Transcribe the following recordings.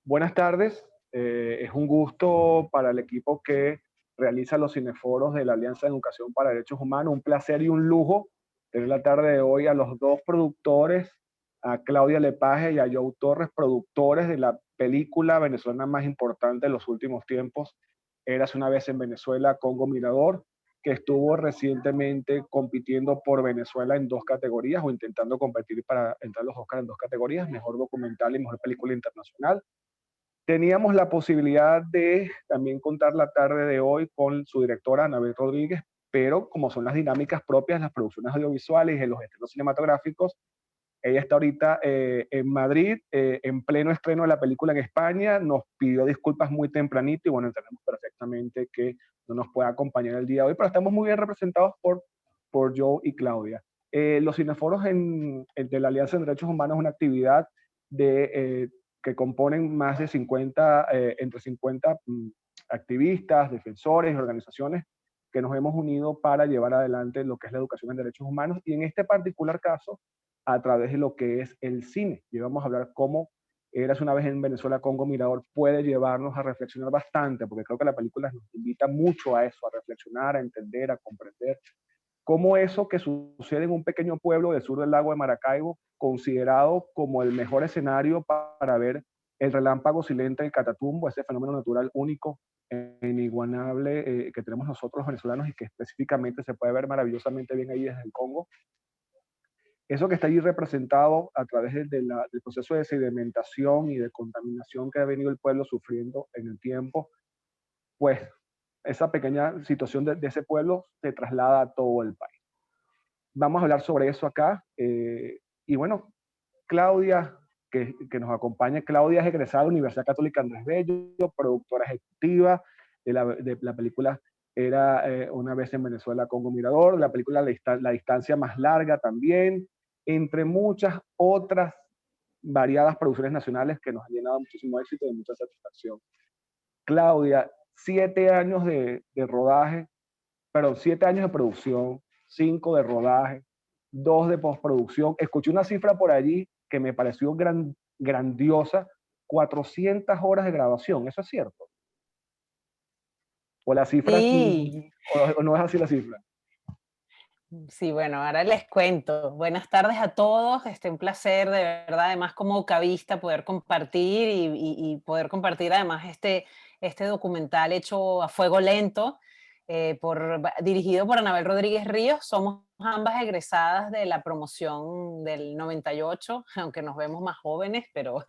Buenas tardes. Es un gusto para el equipo que realiza los cineforos de la Alianza de Educación para Derechos Humanos. Un placer y un lujo tener la tarde de hoy a los dos productores, a Claudia Lepage y a Joe Torres, productores de la película venezolana más importante de los últimos tiempos, Érase una vez en Venezuela, Congo Mirador, que estuvo recientemente compitiendo por Venezuela en dos categorías o intentando competir para entrar a los Oscars en dos categorías, mejor documental y mejor película internacional. Teníamos la posibilidad de también contar la tarde de hoy con su directora, Anabel Rodríguez, pero como son las dinámicas propias de las producciones audiovisuales y de los estrenos cinematográficos, ella está ahorita en Madrid, en pleno estreno de la película en España, nos pidió disculpas muy tempranito y bueno, entendemos perfectamente que no nos puede acompañar el día de hoy, pero estamos muy bien representados por Joe y Claudia. Los cineforos de la Alianza de Derechos Humanos es una actividad de, que componen más de 50, entre 50 activistas, defensores y organizaciones que nos hemos unido para llevar adelante lo que es la educación en derechos humanos y en este particular caso a través de lo que es el cine. Y vamos a hablar cómo Eras una vez en Venezuela, Congo Mirador puede llevarnos a reflexionar bastante, porque creo que la película nos invita mucho a eso, a reflexionar, a entender, a comprender cómo eso que sucede en un pequeño pueblo del sur del lago de Maracaibo, considerado como el mejor escenario para ver el relámpago silente del Catatumbo, ese fenómeno natural único, inigualable que tenemos nosotros los venezolanos y que específicamente se puede ver maravillosamente bien ahí desde el Congo. Eso que está allí representado a través del proceso de sedimentación y de contaminación que ha venido el pueblo sufriendo en el tiempo, pues esa pequeña situación de ese pueblo se traslada a todo el país. Vamos a hablar sobre eso acá. Y bueno, Claudia, que nos acompaña. Claudia es egresada de la Universidad Católica Andrés Bello, productora ejecutiva de la película Era una vez en Venezuela, Congo Mirador, la película La distancia más larga también, entre muchas otras variadas producciones nacionales que nos han llenado muchísimo éxito y mucha satisfacción. Claudia, 7 años de rodaje, perdón, 7 años de producción, 5 de rodaje, 2 de postproducción. Escuché una cifra por allí que me pareció grandiosa, 400 horas de grabación, ¿eso es cierto? ¿O la cifra, Sí, o no es así la cifra? sí, bueno, ahora les cuento. Buenas tardes a todos. Un placer, de verdad, además como cabista, poder compartir y poder compartir además este documental hecho a fuego lento, dirigido por Anabel Rodríguez Ríos. Somos ambas egresadas de la promoción del 98, aunque nos vemos más jóvenes, pero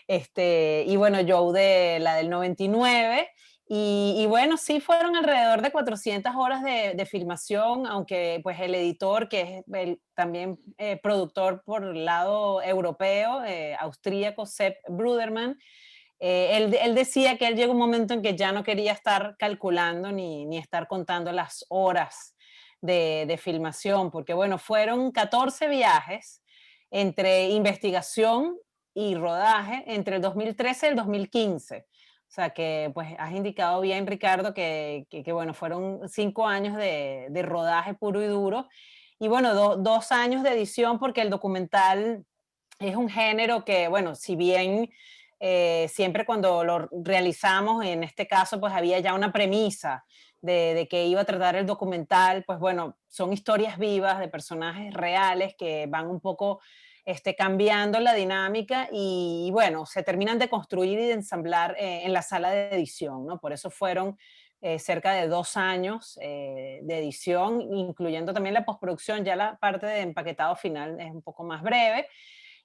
y bueno, Joe de la del 99. Y bueno, sí fueron alrededor de 400 horas de filmación, aunque pues el editor, que es también productor por el lado europeo, austríaco, Sepp Brudermann, él decía que él llegó un momento en que ya no quería estar calculando ni estar contando las horas de filmación, porque bueno, fueron 14 viajes entre investigación y rodaje entre el 2013 y el 2015. O sea que, pues, has indicado bien, Ricardo, que bueno, fueron 5 años de rodaje puro y duro. Y bueno, 2 años de edición, porque el documental es un género que, bueno, si bien siempre cuando lo realizamos, en este caso, pues había ya una premisa de que iba a tratar el documental, pues bueno, son historias vivas de personajes reales que van un poco cambiando la dinámica y bueno, se terminan de construir y de ensamblar en la sala de edición, ¿no? Por eso fueron cerca de 2 años de edición, incluyendo también la postproducción. Ya la parte de empaquetado final es un poco más breve.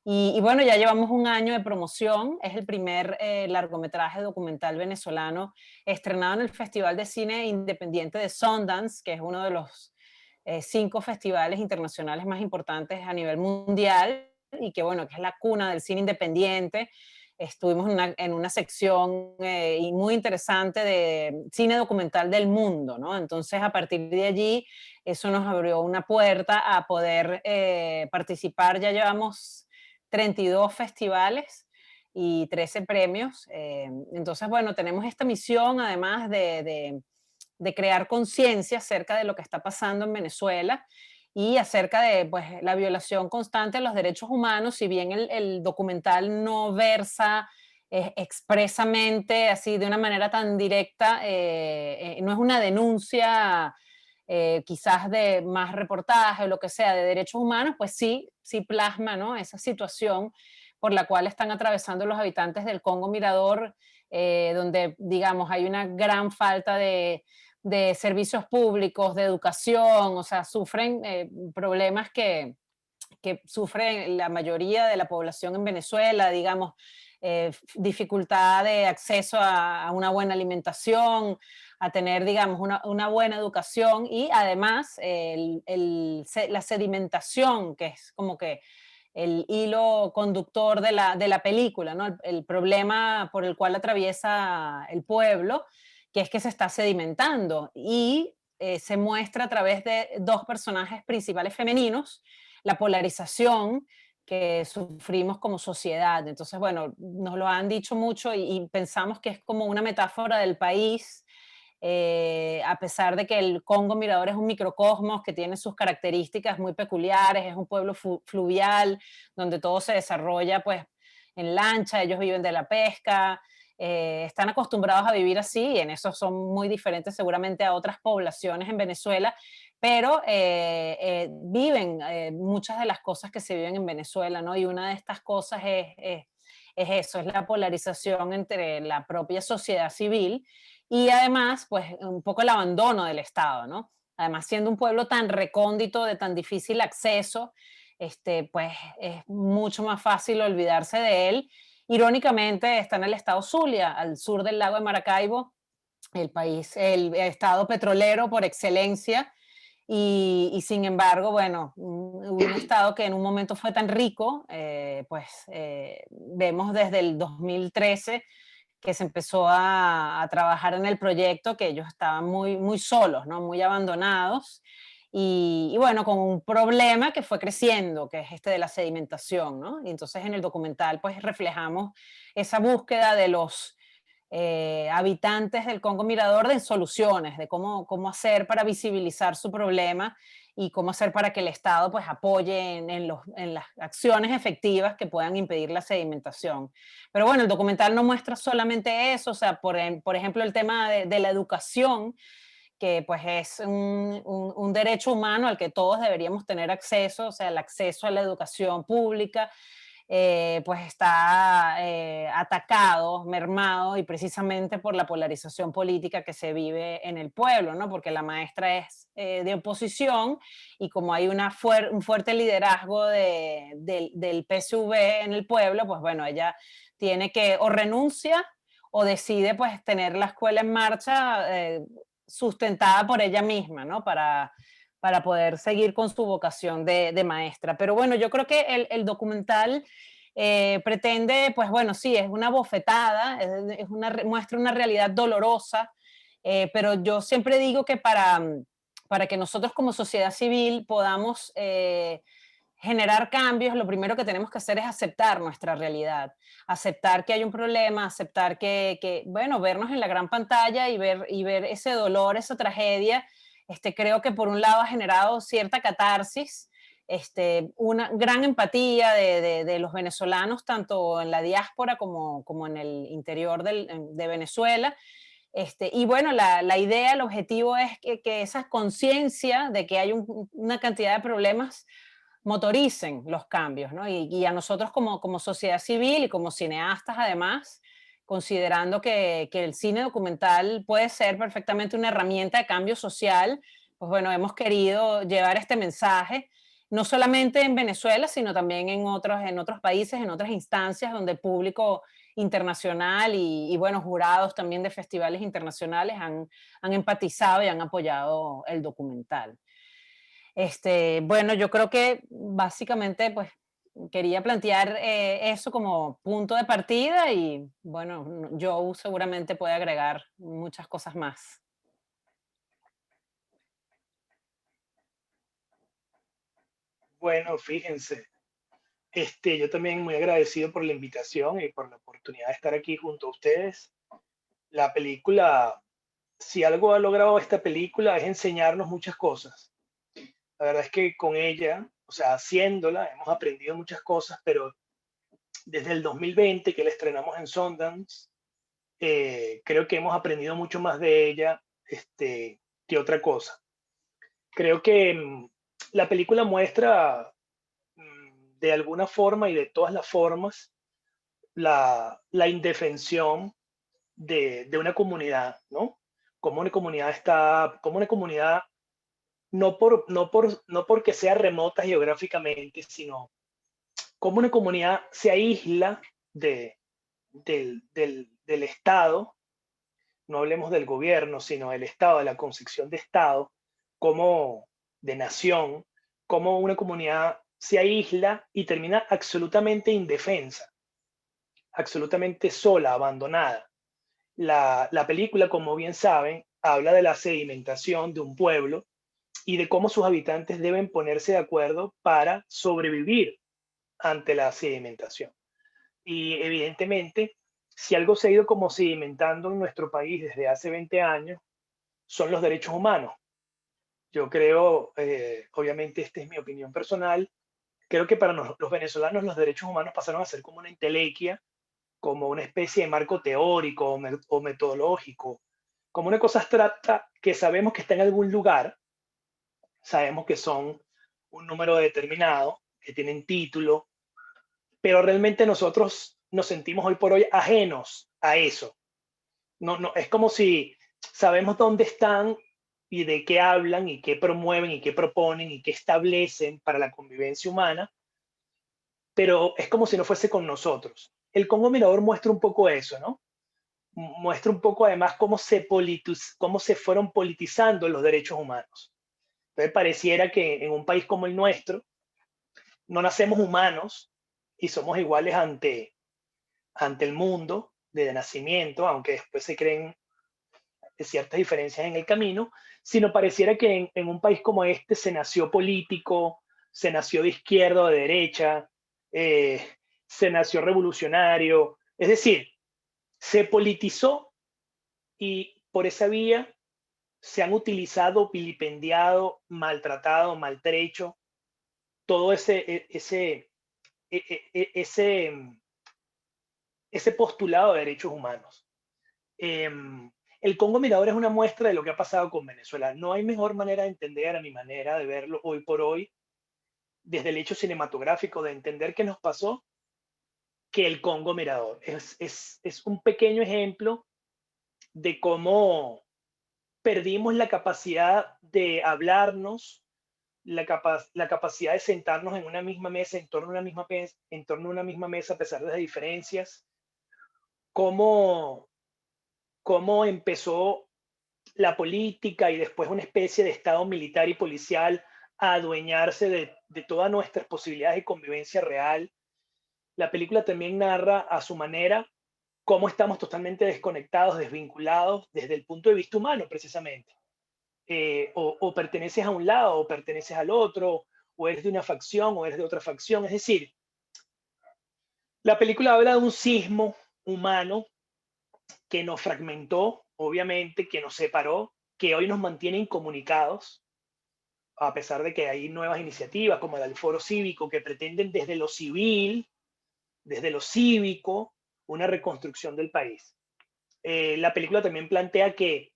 Y bueno, ya llevamos un año de promoción. Es el primer largometraje documental venezolano estrenado en el Festival de Cine Independiente de Sundance, que es uno de los 5 festivales internacionales más importantes a nivel mundial y que bueno, que es la cuna del cine independiente. Estuvimos en una sección muy interesante de cine documental del mundo, ¿no? Entonces, a partir de allí, eso nos abrió una puerta a poder participar. Ya llevamos 32 festivales y 13 premios. Entonces, bueno, tenemos esta misión, además de crear conciencia acerca de lo que está pasando en Venezuela y acerca de pues, la violación constante de los derechos humanos. Si bien el documental no versa expresamente, así de una manera tan directa, no es una denuncia quizás de más reportaje o lo que sea de derechos humanos, pues sí, sí plasma, ¿no?, esa situación por la cual están atravesando los habitantes del Congo Mirador, donde, digamos, hay una gran falta de servicios públicos, de educación, o sea, sufren problemas que sufre la mayoría de la población en Venezuela, digamos, dificultad de acceso a una buena alimentación, a tener, digamos, una buena educación y además la sedimentación, que es como que el hilo conductor de la película, ¿no? El problema por el cual atraviesa el pueblo, que es que se está sedimentando y se muestra a través de dos personajes principales femeninos, la polarización que sufrimos como sociedad. Entonces, bueno, nos lo han dicho mucho y pensamos que es como una metáfora del país, a pesar de que el Congo Mirador es un microcosmos que tiene sus características muy peculiares, es un pueblo fluvial, donde todo se desarrolla pues en lancha, ellos viven de la pesca, están acostumbrados a vivir así y en eso son muy diferentes seguramente a otras poblaciones en Venezuela, pero viven muchas de las cosas que se viven en Venezuela, ¿no? Y una de estas cosas es eso, es la polarización entre la propia sociedad civil y además, pues un poco el abandono del Estado, ¿no? Además, siendo un pueblo tan recóndito, de tan difícil acceso, pues es mucho más fácil olvidarse de él. Irónicamente, está en el estado Zulia, al sur del lago de Maracaibo, el estado petrolero por excelencia, y sin embargo, bueno, un estado que en un momento fue tan rico, pues vemos desde el 2013 que se empezó a trabajar en el proyecto, que ellos estaban muy, muy solos, ¿no? Muy abandonados. Y bueno, con un problema que fue creciendo, que es este de la sedimentación, ¿no? Y entonces en el documental pues reflejamos esa búsqueda de los habitantes del Congo Mirador de soluciones, de cómo hacer para visibilizar su problema y cómo hacer para que el Estado pues apoye en las acciones efectivas que puedan impedir la sedimentación. Pero bueno, el documental no muestra solamente eso, o sea, por ejemplo, el tema de la educación, que pues es un derecho humano al que todos deberíamos tener acceso, o sea, el acceso a la educación pública, pues está atacado, mermado y precisamente por la polarización política que se vive en el pueblo, ¿no? Porque la maestra es de oposición y como hay un fuerte liderazgo del PSV en el pueblo, pues bueno, ella tiene que o renuncia o decide pues tener la escuela en marcha sustentada por ella misma, ¿no? Para poder seguir con su vocación de maestra. Pero bueno, yo creo que el documental pretende, pues bueno, sí, es una bofetada, muestra una realidad dolorosa, pero yo siempre digo que para que nosotros como sociedad civil podamos generar cambios, lo primero que tenemos que hacer es aceptar nuestra realidad, aceptar que hay un problema, aceptar bueno, vernos en la gran pantalla y ver ese dolor, esa tragedia. Creo que por un lado ha generado cierta catarsis, una gran empatía de los venezolanos, tanto en la diáspora como en el interior de Venezuela. Y bueno, la idea, el objetivo es que esa conciencia de que hay una cantidad de problemas motoricen los cambios, ¿no? Y a nosotros como sociedad civil y como cineastas, además, considerando que el cine documental puede ser perfectamente una herramienta de cambio social, pues bueno, hemos querido llevar este mensaje, no solamente en Venezuela, sino también en otros países, en otras instancias donde el público internacional bueno, jurados también de festivales internacionales han empatizado y han apoyado el documental. Bueno, yo creo que básicamente pues quería plantear eso como punto de partida y bueno, Joe seguramente puede agregar muchas cosas más. Bueno, fíjense, yo también muy agradecido por la invitación y por la oportunidad de estar aquí junto a ustedes. La película, si algo ha logrado esta película es enseñarnos muchas cosas. La verdad es que con ella, o sea, haciéndola, hemos aprendido muchas cosas, pero desde el 2020 que la estrenamos en Sundance, creo que hemos aprendido mucho más de ella que otra cosa. Creo que la película muestra de alguna forma y de todas las formas la indefensión de una comunidad, ¿no? Como una comunidad está, como una comunidad no porque sea remota geográficamente, sino como una comunidad se aísla del Estado, no hablemos del gobierno, sino del Estado, de la concepción de Estado, como de nación, como una comunidad se aísla y termina absolutamente indefensa, absolutamente sola, abandonada. La película, como bien saben, habla de la sedimentación de un pueblo y de cómo sus habitantes deben ponerse de acuerdo para sobrevivir ante la sedimentación. Y evidentemente, si algo se ha ido como sedimentando en nuestro país desde hace 20 años, son los derechos humanos. Yo creo, obviamente esta es mi opinión personal, creo que para los venezolanos los derechos humanos pasaron a ser como una entelequia, como una especie de marco teórico o metodológico, como una cosa abstracta que sabemos que está en algún lugar, sabemos que son un número determinado, que tienen título, pero realmente nosotros nos sentimos hoy por hoy ajenos a eso. No, es como si sabemos dónde están y de qué hablan y qué promueven y qué proponen y qué establecen para la convivencia humana, pero es como si no fuese con nosotros. El Congo Mirador muestra un poco eso, ¿no? Muestra un poco además cómo se fueron politizando los derechos humanos. Entonces pareciera que en un país como el nuestro no nacemos humanos y somos iguales ante el mundo de nacimiento, aunque después se creen ciertas diferencias en el camino, sino pareciera que en un país como este se nació político, se nació de izquierda o de derecha, eh, se nació revolucionario, es decir, se politizó y por esa vía se han utilizado, vilipendiado, maltratado, maltrecho, todo ese postulado de derechos humanos. El Congo Mirador es una muestra de lo que ha pasado con Venezuela. No hay mejor manera de entender, a mi manera de verlo hoy por hoy, desde el hecho cinematográfico, de entender qué nos pasó, que el Congo Mirador. Es un pequeño ejemplo de cómo perdimos la capacidad de hablarnos, la capacidad de sentarnos en una misma mesa, en torno a una misma mesa, a pesar de las diferencias, cómo, cómo empezó la política y después una especie de Estado militar y policial a adueñarse de todas nuestras posibilidades de convivencia real. La película también narra a su manera cómo estamos totalmente desconectados, desvinculados desde el punto de vista humano, precisamente. O perteneces a un lado o perteneces al otro, o eres de una facción o eres de otra facción. Es decir, la película habla de un sismo humano que nos fragmentó, obviamente, que nos separó, que hoy nos mantiene incomunicados, a pesar de que hay nuevas iniciativas como el Foro Cívico que pretenden desde lo civil, desde lo cívico, una reconstrucción del país. La película también plantea que,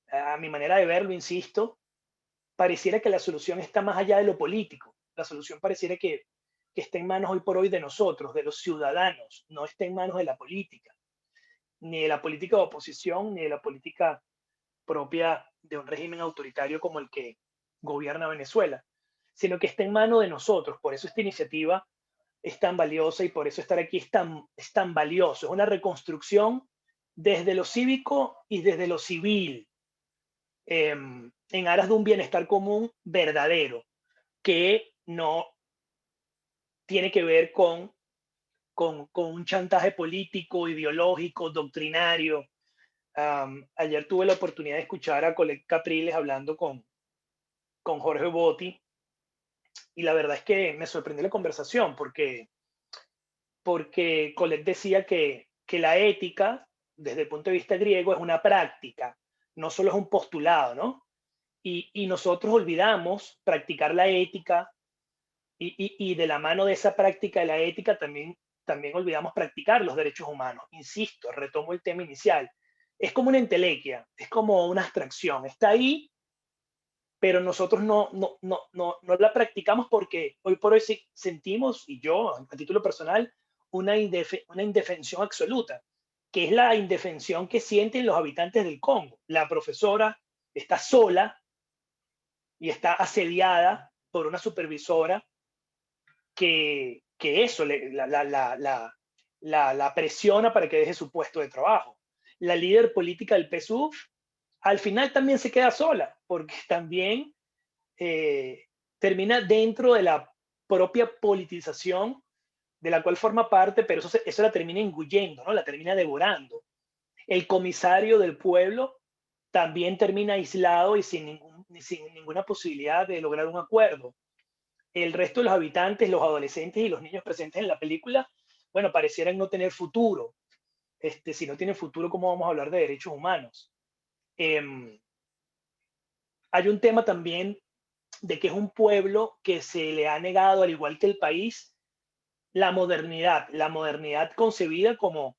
a mi manera de verlo, insisto, pareciera que la solución está más allá de lo político. La solución pareciera que está en manos hoy por hoy de nosotros, de los ciudadanos, no está en manos de la política, ni de la política de oposición, ni de la política propia de un régimen autoritario como el que gobierna Venezuela, sino que está en manos de nosotros. Por eso esta iniciativa es tan valiosa y por eso estar aquí es tan valioso. Es una reconstrucción desde lo cívico y desde lo civil, en aras de un bienestar común verdadero, que no tiene que ver con un chantaje político, ideológico, doctrinario. Ayer tuve la oportunidad de escuchar a Colette Capriles hablando con Jorge Botti y la verdad es que me sorprendió la conversación porque Colette decía que la ética, desde el punto de vista griego, es una práctica, no solo es un postulado, ¿no? Y nosotros olvidamos practicar la ética y de la mano de esa práctica de la ética también también olvidamos practicar los derechos humanos. Insisto, retomo el tema inicial. Es como una entelequia, es como una abstracción. Está ahí, pero nosotros no la practicamos porque hoy por hoy sí sentimos, y yo a título personal, una indefensión absoluta, que es la indefensión que sienten los habitantes del Congo. La profesora está sola y está asediada por una supervisora que eso la presiona para que deje su puesto de trabajo. La líder política del PSUV al final también se queda sola, porque también termina dentro de la propia politización de la cual forma parte, pero eso la termina engullendo, ¿no? La termina devorando. El comisario del pueblo también termina aislado y sin ninguna posibilidad de lograr un acuerdo. El resto de los habitantes, los adolescentes y los niños presentes en la película, bueno, parecieran no tener futuro. Si no tienen futuro, ¿cómo vamos a hablar de derechos humanos? Hay un tema también de que es un pueblo que se le ha negado, al igual que el país, la modernidad concebida como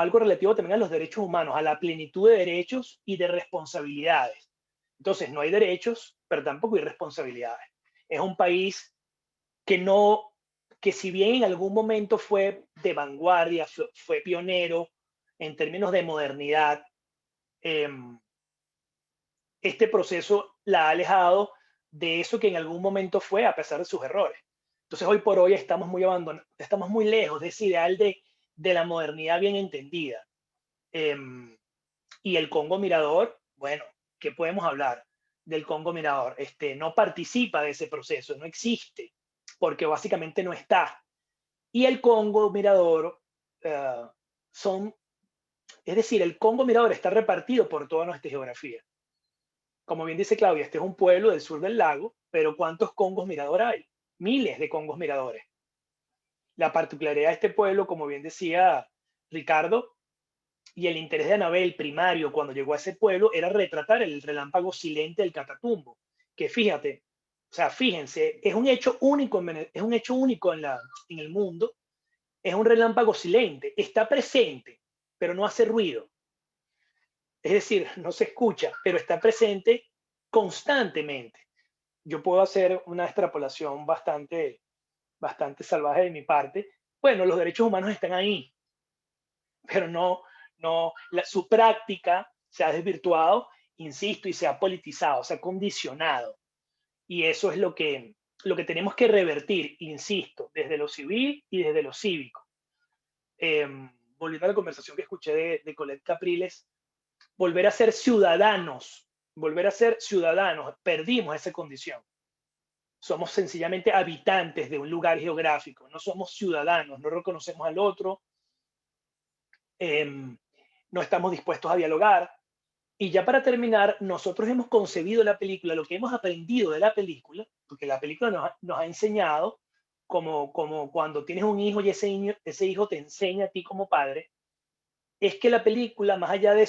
algo relativo también a los derechos humanos, a la plenitud de derechos y de responsabilidades. Entonces, no hay derechos, pero tampoco hay responsabilidades. Es un país que si bien en algún momento fue de vanguardia, fue pionero en términos de modernidad, este proceso la ha alejado de eso que en algún momento fue, a pesar de sus errores. Entonces, hoy por hoy estamos muy abandonados, estamos muy lejos de ese ideal de la modernidad bien entendida. Y el Congo Mirador, bueno, ¿qué podemos hablar del Congo Mirador? No participa de ese proceso, no existe, porque básicamente no está. Y el Congo Mirador es decir, el Congo Mirador está repartido por toda nuestra geografía. Como bien dice Claudia, este es un pueblo del sur del lago, pero ¿cuántos Congos Mirador hay? Miles de Congos Miradores. La particularidad de este pueblo, como bien decía Ricardo, y el interés de Anabel primario cuando llegó a ese pueblo era retratar el relámpago silente del Catatumbo, que fíjate, o sea, fíjense, es un hecho único en el mundo, es un relámpago silente, está presente, pero no hace ruido. Es decir, no se escucha, pero está presente constantemente. Yo puedo hacer una extrapolación bastante salvaje de mi parte. Bueno, los derechos humanos están ahí, pero su práctica se ha desvirtuado, insisto, y se ha politizado, se ha condicionado. Y eso es lo que tenemos que revertir, insisto, desde lo civil y desde lo cívico. Volviendo a la conversación que escuché de Colette Capriles, volver a ser ciudadanos, perdimos esa condición. Somos sencillamente habitantes de un lugar geográfico, no somos ciudadanos, no reconocemos al otro, no estamos dispuestos a dialogar. Y ya para terminar, nosotros hemos concebido la película, lo que hemos aprendido de la película, porque la película nos ha enseñado, como cuando tienes un hijo y ese hijo te enseña a ti como padre, es que la película, más allá de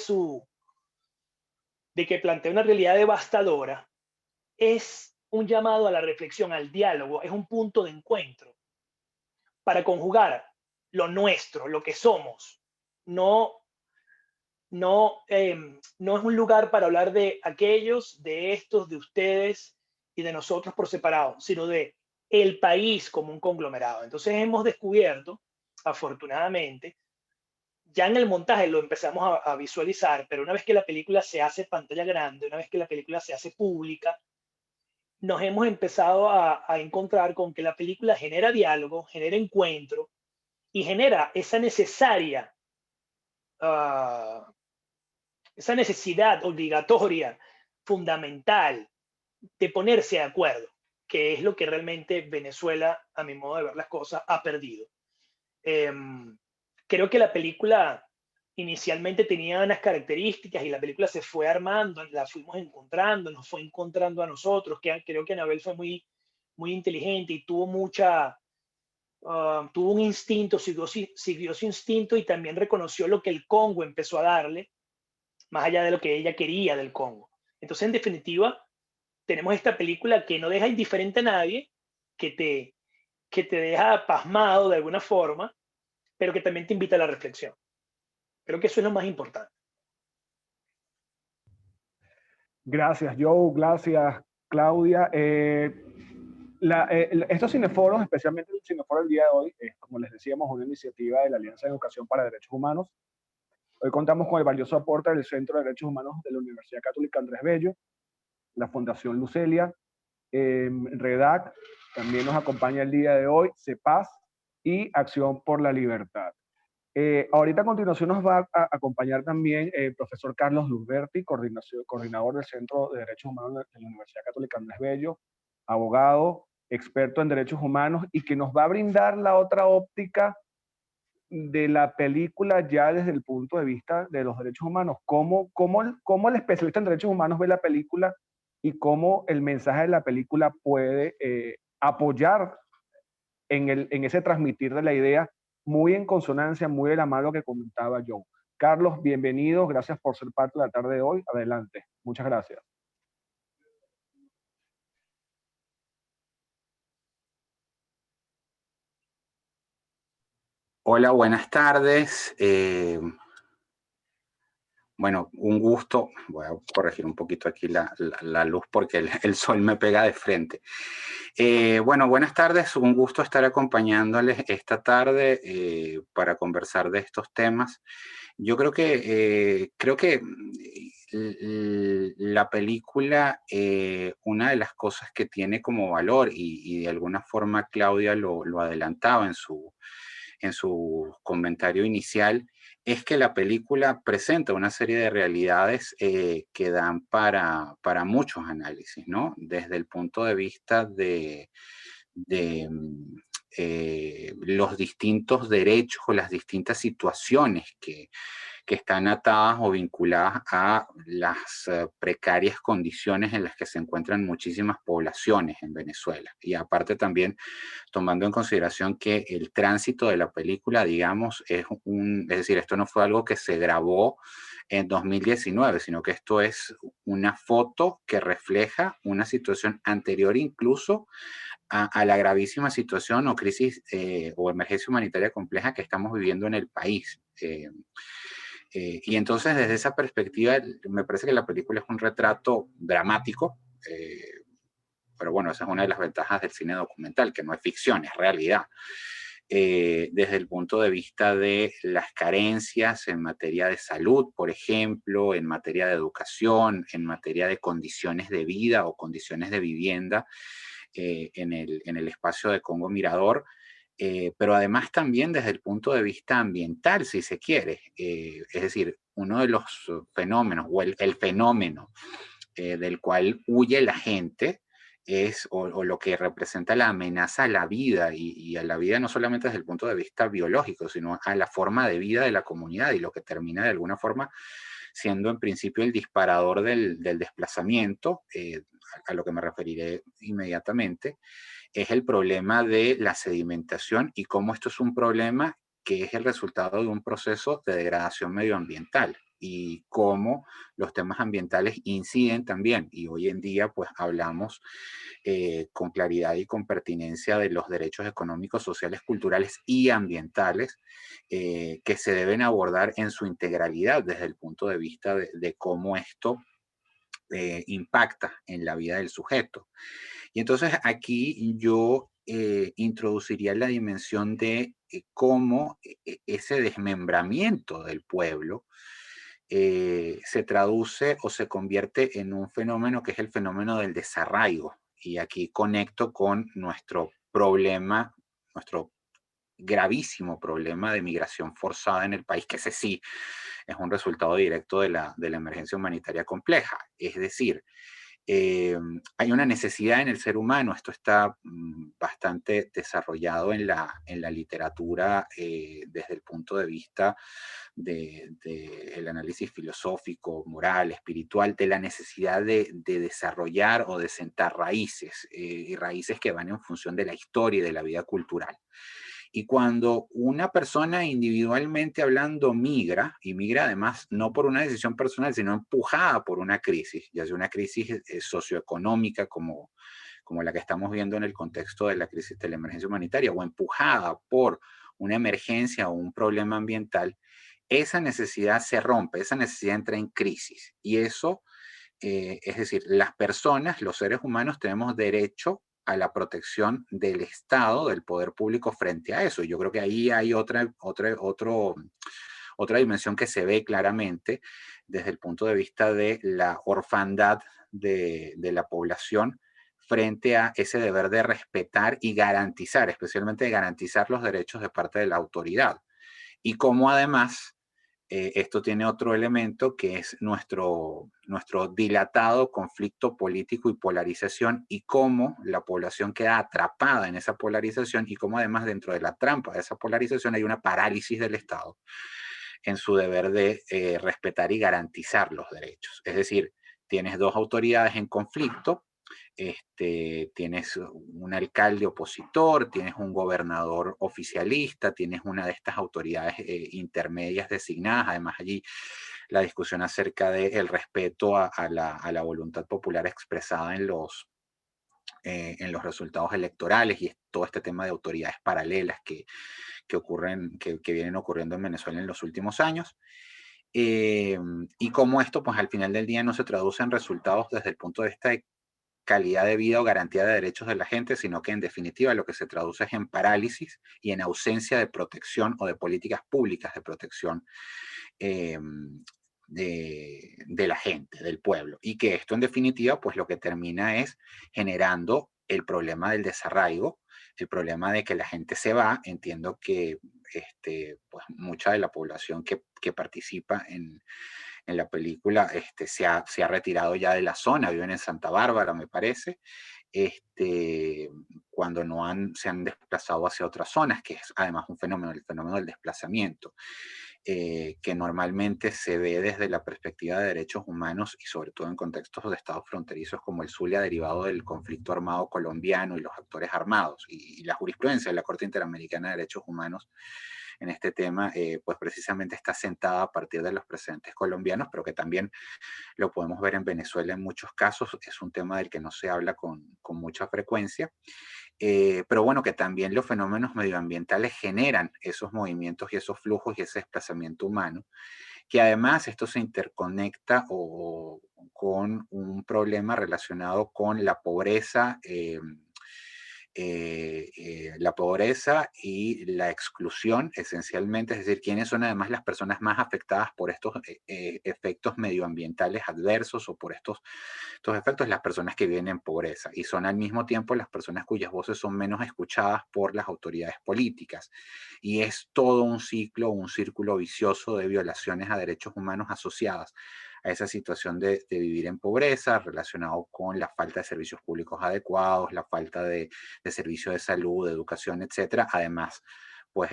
que plantea una realidad devastadora, es un llamado a la reflexión, al diálogo, es un punto de encuentro para conjugar lo nuestro, lo que somos. No es un lugar para hablar de aquellos, de estos, de ustedes y de nosotros por separado, sino de el país como un conglomerado. Entonces hemos descubierto, afortunadamente, ya en el montaje lo empezamos a visualizar, pero una vez que la película se hace pantalla grande, una vez que la película se hace pública, nos hemos empezado a encontrar con que la película genera diálogo, genera encuentro y genera esa necesidad obligatoria, fundamental, de ponerse de acuerdo, que es lo que realmente Venezuela, a mi modo de ver las cosas, ha perdido. Creo que la película inicialmente tenía unas características y la película se fue armando, la fuimos encontrando, nos fue encontrando a nosotros, que creo que Anabel fue muy, muy inteligente y tuvo tuvo un instinto, siguió su instinto y también reconoció lo que el Congo empezó a darle, más allá de lo que ella quería del Congo. Entonces, en definitiva, tenemos esta película que no deja indiferente a nadie, que te deja pasmado de alguna forma, pero que también te invita a la reflexión. Creo que eso es lo más importante. Gracias, Joe. Gracias, Claudia. Estos cineforos, especialmente el cineforo del día de hoy, es, como les decíamos, una iniciativa de la Alianza de Educación para Derechos Humanos. Hoy contamos con el valioso aporte del Centro de Derechos Humanos de la Universidad Católica Andrés Bello, la Fundación Lucelia, REDAC, también nos acompaña el día de hoy, CEPAS y Acción por la Libertad. Ahorita a continuación nos va a acompañar también el profesor Carlos Luzberti, coordinador del Centro de Derechos Humanos de la Universidad Católica Andrés Bello, abogado, experto en derechos humanos y que nos va a brindar la otra óptica de la película ya desde el punto de vista de los derechos humanos. ¿Cómo el especialista en derechos humanos ve la película y cómo el mensaje de la película puede apoyar en ese transmitir de la idea, muy en consonancia, muy de la mano que comentaba Joe. Carlos, bienvenido, gracias por ser parte de la tarde de hoy. Adelante, muchas gracias. Hola, buenas tardes. Bueno, un gusto. Voy a corregir un poquito aquí la luz porque el sol me pega de frente. Bueno, buenas tardes. Un gusto estar acompañándoles esta tarde para conversar de estos temas. Yo creo que la película, una de las cosas que tiene como valor, y de alguna forma Claudia lo adelantaba en su comentario inicial, es que la película presenta una serie de realidades que dan para muchos análisis, ¿no? Desde el punto de vista de los distintos derechos o las distintas situaciones que están atadas o vinculadas a las precarias condiciones en las que se encuentran muchísimas poblaciones en Venezuela. Y aparte también tomando en consideración que el tránsito de la película, digamos, es decir, esto no fue algo que se grabó en 2019, sino que esto es una foto que refleja una situación anterior incluso a la gravísima situación o crisis o emergencia humanitaria compleja que estamos viviendo en el país. Y entonces desde esa perspectiva me parece que la película es un retrato dramático, pero bueno, esa es una de las ventajas del cine documental, que no es ficción, es realidad. Desde el punto de vista de las carencias en materia de salud, por ejemplo, en materia de educación, en materia de condiciones de vida o condiciones de vivienda en el espacio de Congo Mirador, pero además también desde el punto de vista ambiental, si se quiere. Es decir, uno de los fenómenos, o el fenómeno del cual huye la gente, o lo que representa la amenaza a la vida, y a la vida no solamente desde el punto de vista biológico, sino a la forma de vida de la comunidad, y lo que termina de alguna forma siendo en principio el disparador del desplazamiento, a lo que me referiré inmediatamente, es el problema de la sedimentación y cómo esto es un problema que es el resultado de un proceso de degradación medioambiental y cómo los temas ambientales inciden también. Y hoy en día pues hablamos con claridad y con pertinencia de los derechos económicos, sociales, culturales y ambientales que se deben abordar en su integralidad desde el punto de vista de cómo esto impacta en la vida del sujeto. Y entonces aquí yo introduciría la dimensión de cómo ese desmembramiento del pueblo se traduce o se convierte en un fenómeno que es el fenómeno del desarraigo. Y aquí conecto con nuestro problema, nuestro gravísimo problema de migración forzada en el país, que ese sí es un resultado directo de la emergencia humanitaria compleja. Es decir, hay una necesidad en el ser humano, esto está bastante desarrollado en la literatura desde el punto de vista del análisis filosófico, moral, espiritual, de la necesidad de desarrollar o de sentar raíces, y raíces que van en función de la historia y de la vida cultural. Y cuando una persona individualmente hablando migra, y migra además no por una decisión personal, sino empujada por una crisis, ya sea una crisis socioeconómica como la que estamos viendo en el contexto de la crisis de la emergencia humanitaria, o empujada por una emergencia o un problema ambiental, esa necesidad se rompe, esa necesidad entra en crisis. Y eso, es decir, las personas, los seres humanos, tenemos derecho a la protección del Estado, del poder público frente a eso. Yo creo que ahí hay otra dimensión que se ve claramente desde el punto de vista de la orfandad de la población frente a ese deber de respetar y garantizar, especialmente de garantizar los derechos de parte de la autoridad. Y cómo además esto tiene otro elemento que es nuestro dilatado conflicto político y polarización, y cómo la población queda atrapada en esa polarización, y cómo además dentro de la trampa de esa polarización hay una parálisis del Estado en su deber de respetar y garantizar los derechos. Es decir, tienes dos autoridades en conflicto, tienes un alcalde opositor, tienes un gobernador oficialista, tienes una de estas autoridades intermedias designadas. Además, allí la discusión acerca del respeto a la voluntad popular expresada en los resultados electorales, y todo este tema de autoridades paralelas que vienen ocurriendo en Venezuela en los últimos años. Y cómo esto, pues al final del día, no se traduce en resultados desde el punto de vista de calidad de vida o garantía de derechos de la gente, sino que en definitiva lo que se traduce es en parálisis y en ausencia de protección o de políticas públicas de protección eh, de la gente, del pueblo. Y que esto en definitiva, pues lo que termina es generando el problema del desarraigo, el problema de que la gente se va. Entiendo que pues mucha de la población que participa en la película se ha retirado ya de la zona, viven en Santa Bárbara, me parece, cuando se han desplazado hacia otras zonas, que es además un fenómeno, el fenómeno del desplazamiento, que normalmente se ve desde la perspectiva de derechos humanos y sobre todo en contextos de estados fronterizos como el Zulia, derivado del conflicto armado colombiano y los actores armados, y la jurisprudencia de la Corte Interamericana de Derechos Humanos en este tema, pues precisamente está sentada a partir de los precedentes colombianos, pero que también lo podemos ver en Venezuela en muchos casos. Es un tema del que no se habla con mucha frecuencia, pero bueno, que también los fenómenos medioambientales generan esos movimientos y esos flujos y ese desplazamiento humano, que además esto se interconecta con un problema relacionado con la pobreza y la exclusión, esencialmente. Es decir, quiénes son además las personas más afectadas por estos efectos medioambientales adversos, o por estos efectos, las personas que viven en pobreza, y son al mismo tiempo las personas cuyas voces son menos escuchadas por las autoridades políticas. Y es todo un círculo vicioso de violaciones a derechos humanos asociadas a esa situación de vivir en pobreza, relacionado con la falta de servicios públicos adecuados, la falta de servicios de salud, de educación, etcétera. Además, pues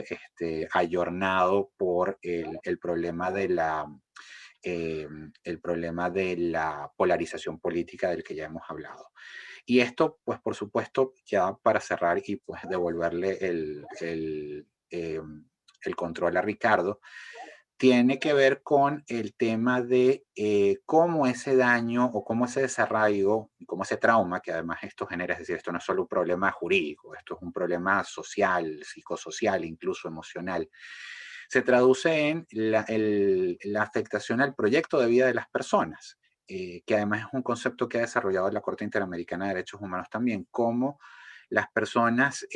ayornado por el problema de la polarización política del que ya hemos hablado. Y esto, pues por supuesto, ya para cerrar y pues devolverle el control a Ricardo, tiene que ver con el tema de cómo ese daño o cómo ese desarraigo y cómo ese trauma que además esto genera. Es decir, esto no es solo un problema jurídico, esto es un problema social, psicosocial, incluso emocional. Se traduce en la afectación al proyecto de vida de las personas, que además es un concepto que ha desarrollado la Corte Interamericana de Derechos Humanos también, cómo las personas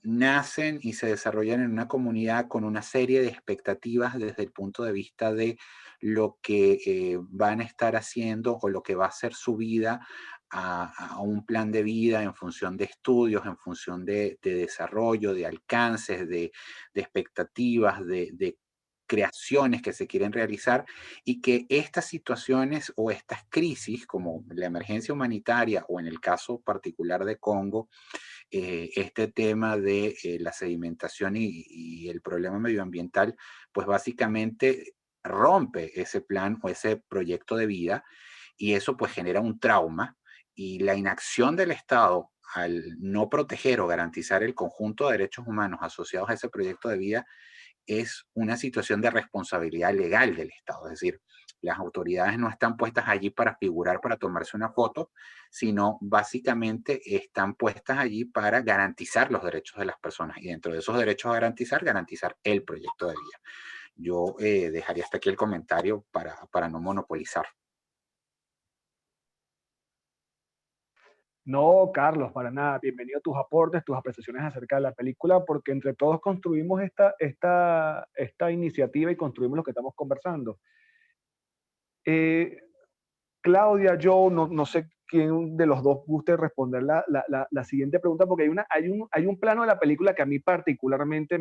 nacen y se desarrollan en una comunidad con una serie de expectativas desde el punto de vista de lo que van a estar haciendo o lo que va a ser su vida, a un plan de vida en función de estudios, en función de desarrollo, de alcances, de expectativas, de creaciones que se quieren realizar, y que estas situaciones o estas crisis, como la emergencia humanitaria o en el caso particular de Congo, este tema de la sedimentación y el problema medioambiental, pues básicamente rompe ese plan o ese proyecto de vida, y eso pues genera un trauma, y la inacción del Estado al no proteger o garantizar el conjunto de derechos humanos asociados a ese proyecto de vida es una situación de responsabilidad legal del Estado. Es decir, Las autoridades no están puestas allí para figurar, para tomarse una foto, sino básicamente están puestas allí para garantizar los derechos de las personas y dentro de esos derechos a garantizar, garantizar el proyecto de vía. Yo dejaría hasta aquí el comentario para no monopolizar. No, Carlos, para nada. Bienvenido a tus aportes, tus apreciaciones acerca de la película, porque entre todos construimos esta iniciativa y construimos lo que estamos conversando. Eh, Claudia, yo no sé quién de los dos guste responder la siguiente pregunta, porque hay un plano de la película que a mí particularmente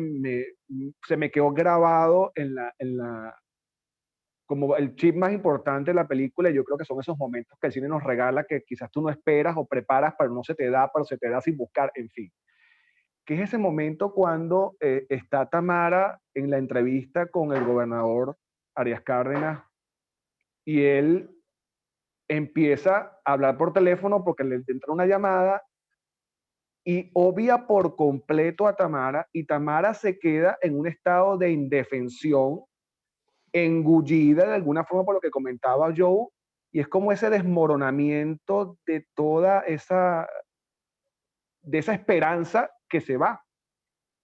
se me quedó grabado como el chip más importante de la película, y yo creo que son esos momentos que el cine nos regala que quizás tú no esperas o preparas, pero no se te da, pero se te da sin buscar, en fin. Que es ese momento cuando está Tamara en la entrevista con el gobernador Arias Cárdenas y él empieza a hablar por teléfono porque le entra una llamada y obvia por completo a Tamara y Tamara se queda en un estado de indefensión, engullida de alguna forma por lo que comentaba Joe, y es como ese desmoronamiento de toda de esa esperanza que se va.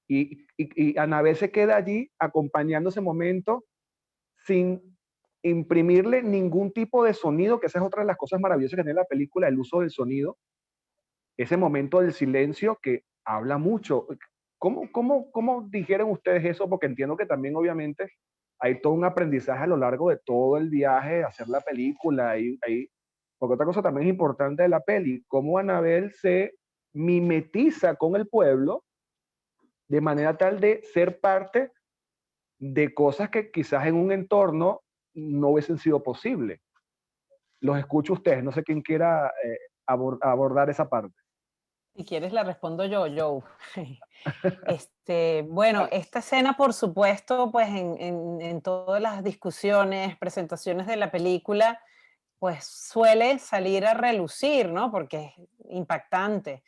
Y Anabel se queda allí acompañando ese momento sin imprimirle ningún tipo de sonido, que esa es otra de las cosas maravillosas que tiene la película, el uso del sonido, ese momento del silencio que habla mucho. ¿Cómo dijeron ustedes eso? Porque entiendo que también obviamente hay todo un aprendizaje a lo largo de todo el viaje de hacer la película. Porque otra cosa también es importante de la peli, cómo Anabel se mimetiza con el pueblo de manera tal de ser parte de cosas que quizás en un entorno no hubiesen sido posibles. Los escucho a ustedes, no sé quién quiera abordar esa parte. Si quieres la respondo yo, Joe. Bueno, esta escena, por supuesto, pues en todas las discusiones, presentaciones de la película, pues suele salir a relucir, ¿no? Porque es impactante.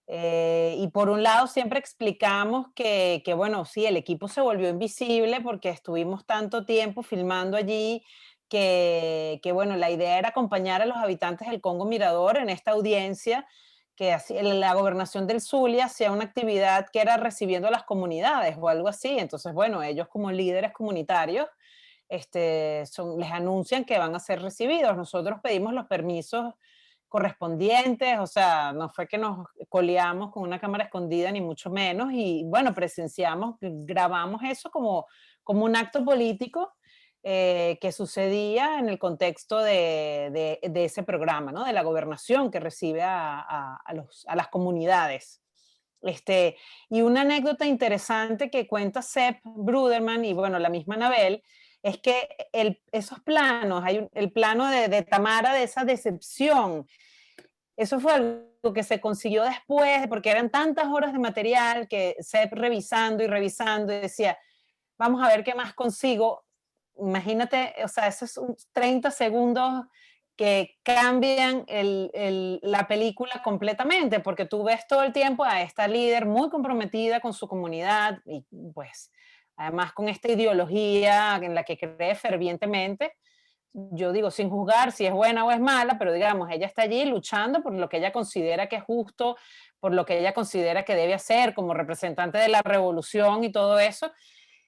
Y por un lado siempre explicamos que, bueno, sí, el equipo se volvió invisible porque estuvimos tanto tiempo filmando allí bueno, la idea era acompañar a los habitantes del Congo Mirador en esta audiencia que la gobernación del Zulia hacía una actividad que era recibiendo a las comunidades o algo así. Entonces, bueno, ellos como líderes comunitarios les anuncian que van a ser recibidos. Nosotros pedimos los permisos correspondientes, o sea, no fue que nos coleamos con una cámara escondida, ni mucho menos, y bueno, presenciamos, grabamos eso como un acto político que sucedía en el contexto de ese programa, ¿no? De la gobernación que recibe a las comunidades. Y una anécdota interesante que cuenta Sepp Bruderman y bueno, la misma Anabel, es que esos planos, el plano de Tamara, de esa decepción, eso fue algo que se consiguió después, porque eran tantas horas de material que Sepp revisando y revisando y decía, vamos a ver qué más consigo. Imagínate, o sea, esos 30 segundos que cambian la película completamente, porque tú ves todo el tiempo a esta líder muy comprometida con su comunidad y pues además con esta ideología en la que cree fervientemente. Yo digo, sin juzgar si es buena o es mala, pero digamos, ella está allí luchando por lo que ella considera que es justo, por lo que ella considera que debe hacer como representante de la revolución y todo eso.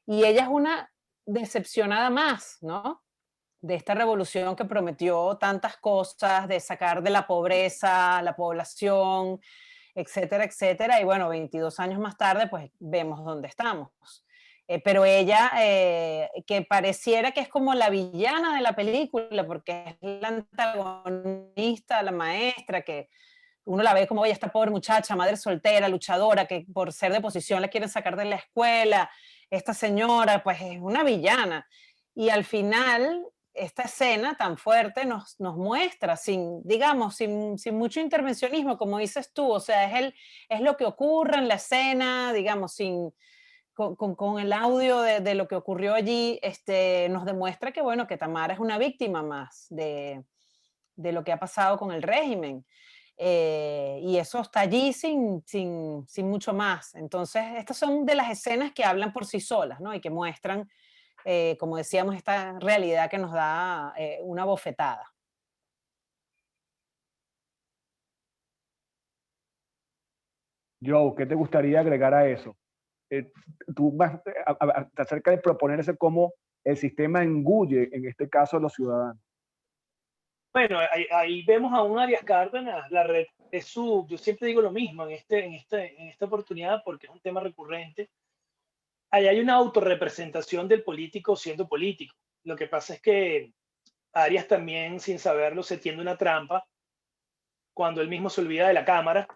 Y ella es una decepcionada más, ¿no? De esta revolución que prometió tantas cosas, de sacar de la pobreza a la población, etcétera, etcétera. Y bueno, 22 años más tarde, pues vemos dónde estamos. Pero ella, que pareciera que es como la villana de la película, porque es la antagonista, la maestra, que uno la ve como, oye, esta pobre muchacha, madre soltera, luchadora, que por ser de posición la quieren sacar de la escuela, esta señora, pues es una villana. Y al final, esta escena tan fuerte nos muestra, digamos, sin mucho intervencionismo, como dices tú, o sea, es lo que ocurre en la escena, digamos, con el audio de lo que ocurrió allí, nos demuestra que, bueno, que Tamara es una víctima más de lo que ha pasado con el régimen. Y eso está allí sin mucho más. Entonces, estas son de las escenas que hablan por sí solas, ¿no? Y que muestran como decíamos, esta realidad que nos da una bofetada. Joe, ¿qué te gustaría agregar a eso? Tú vas acerca de proponerse cómo el sistema engulle, en este caso, a los ciudadanos. Bueno, ahí vemos a un Arias Cárdenas, la red es su, yo siempre digo lo mismo en esta oportunidad porque es un tema recurrente. Ahí hay una autorrepresentación del político siendo político. Lo que pasa es que Arias también, sin saberlo, se tiende una trampa cuando él mismo se olvida de la cámara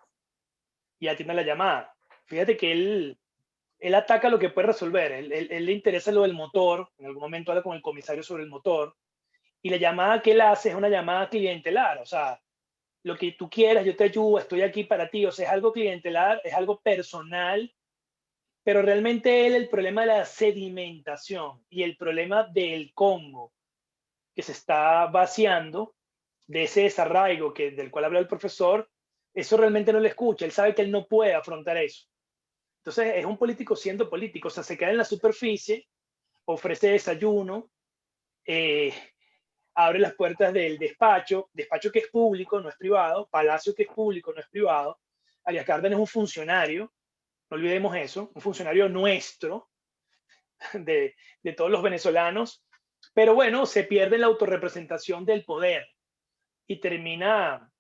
y atiende la llamada. Fíjate que él ataca lo que puede resolver, él le interesa lo del motor, en algún momento habla con el comisario sobre el motor, y la llamada que él hace es una llamada clientelar, o sea, lo que tú quieras, yo te ayudo, estoy aquí para ti, o sea, es algo clientelar, es algo personal, pero realmente el problema de la sedimentación y el problema del Congo que se está vaciando, de ese desarraigo del cual habla el profesor, eso realmente no le escucha, él sabe que él no puede afrontar eso. Entonces es un político siendo político, o sea, se queda en la superficie, ofrece desayuno, eh, abre las puertas del despacho, despacho que es público, no es privado, palacio que es público, no es privado. Arias Cárdenas es un funcionario, no olvidemos eso, un funcionario nuestro, de todos los venezolanos, pero bueno, se pierde la autorrepresentación del poder y termina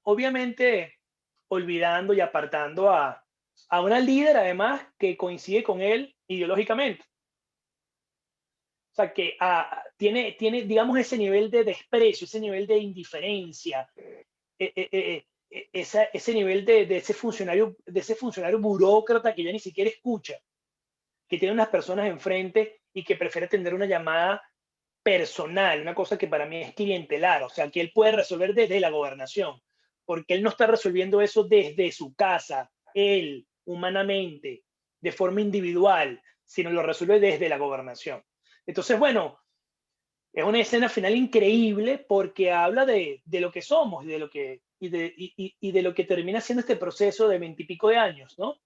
obviamente olvidando y apartando a una líder además que coincide con él ideológicamente. O sea, que tiene, digamos, ese nivel de desprecio, ese nivel de indiferencia, ese nivel de ese funcionario burócrata que ya ni siquiera escucha, que tiene unas personas enfrente y que prefiere atender una llamada personal, una cosa que para mí es clientelar, o sea, que él puede resolver desde la gobernación, porque él no está resolviendo eso desde su casa, él, humanamente, de forma individual, sino lo resuelve desde la gobernación. Entonces, bueno, es una escena final increíble porque habla de lo que somos y de lo que, y de lo que termina siendo este proceso de 20 y pico de años, ¿no?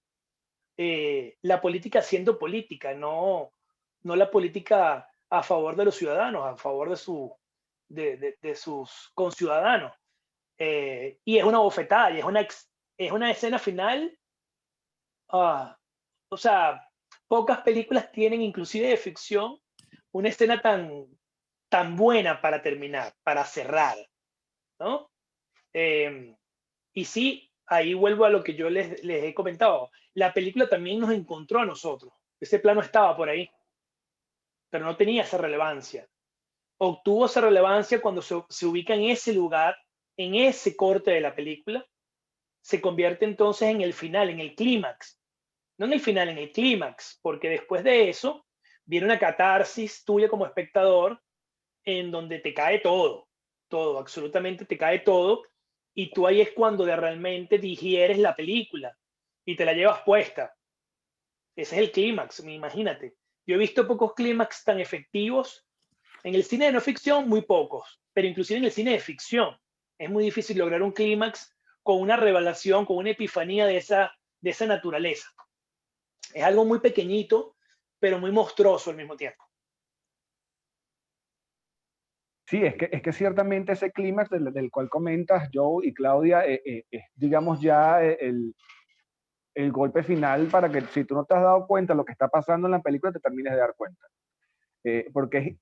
La política siendo política, no la política a favor de los ciudadanos, a favor de sus conciudadanos. Y es una bofetada, y es una escena final. O sea, pocas películas tienen, inclusive de ficción, una escena tan buena para terminar, para cerrar, ¿no? Y sí, ahí vuelvo a lo que yo les he comentado. La película también nos encontró a nosotros. Ese plano estaba por ahí, pero no tenía esa relevancia. Obtuvo esa relevancia cuando se ubica en ese lugar, en ese corte de la película, se convierte entonces en el final, en el clímax. No en el final, en el clímax, porque después de eso viene una catarsis tuya como espectador en donde te cae todo, absolutamente te cae todo, y tú ahí es cuando realmente digieres la película y te la llevas puesta. Ese es el clímax, imagínate. Yo he visto pocos clímax tan efectivos. En el cine de no ficción, muy pocos, pero inclusive en el cine de ficción es muy difícil lograr un clímax con una revelación, con una epifanía de esa naturaleza. Es algo muy pequeñito, pero muy monstruoso al mismo tiempo. Sí, es que ciertamente ese clímax del cual comentas, Joe y Claudia, es, digamos, ya el golpe final para que si tú no te has dado cuenta de lo que está pasando en la película, te termines de dar cuenta. Porque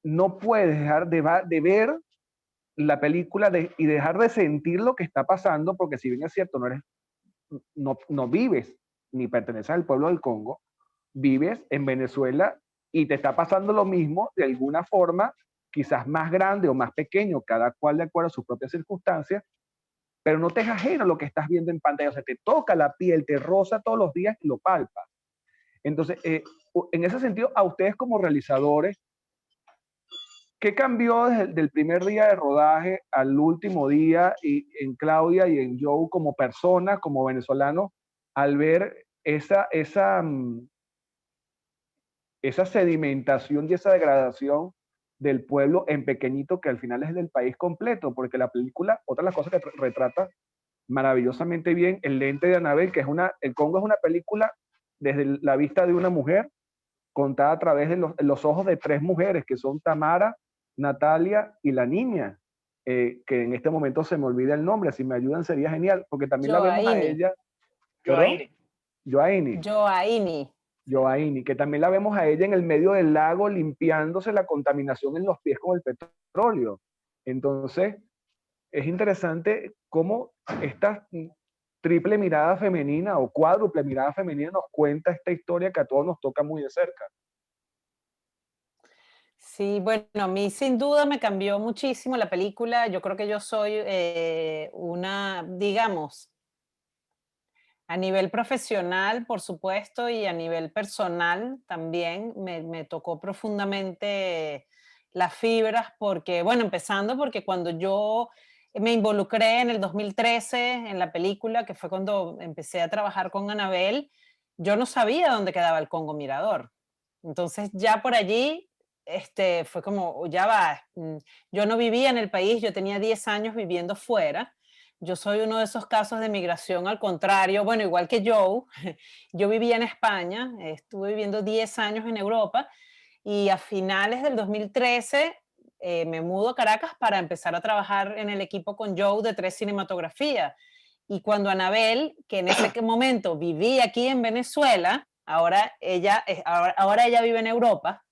no puedes dejar de ver la película y dejar de sentir lo que está pasando, porque si bien es cierto, no vives ni perteneces al pueblo del Congo, vives en Venezuela y te está pasando lo mismo de alguna forma, quizás más grande o más pequeño, cada cual de acuerdo a sus propias circunstancias, pero no te es ajeno lo que estás viendo en pantalla, o sea, te toca la piel, te roza todos los días y lo palpas. Entonces, en ese sentido, a ustedes como realizadores, ¿qué cambió desde el primer día de rodaje al último día y en Claudia y en Joe como personas, como venezolanos, al ver esa sedimentación y esa degradación del pueblo en pequeñito que al final es del país completo? Porque la película, otra de las cosas que retrata maravillosamente bien, El lente de Anabel, que el Congo es una película desde la vista de una mujer, contada a través de los ojos de 3 mujeres, que son Tamara, Natalia y la niña, que en este momento se me olvida el nombre, si me ayudan sería genial, porque también la vemos a Joaini. ella. Joaini. Joaini. Joaini. Joaini, que también la vemos a ella en el medio del lago limpiándose la contaminación en los pies con el petróleo. Entonces, es interesante cómo esta triple mirada femenina o cuádruple mirada femenina nos cuenta esta historia que a todos nos toca muy de cerca. Sí, bueno, a mí sin duda me cambió muchísimo la película. Yo creo que yo soy digamos, a nivel profesional, por supuesto, y a nivel personal también me tocó profundamente las fibras porque, bueno, empezando porque cuando yo me involucré en el 2013 en la película, que fue cuando empecé a trabajar con Anabel, yo no sabía dónde quedaba el Congo Mirador. Entonces ya por allí fue como, ya va, yo no vivía en el país, yo tenía 10 años viviendo fuera. Yo soy uno de esos casos de migración al contrario, bueno, igual que Joe, yo vivía en España, estuve viviendo 10 años en Europa y a finales del 2013 me mudo a Caracas para empezar a trabajar en el equipo con Joe de 3 Cinematografía. Y cuando Anabel, que en ese momento vivía aquí en Venezuela, ahora ella vive en Europa,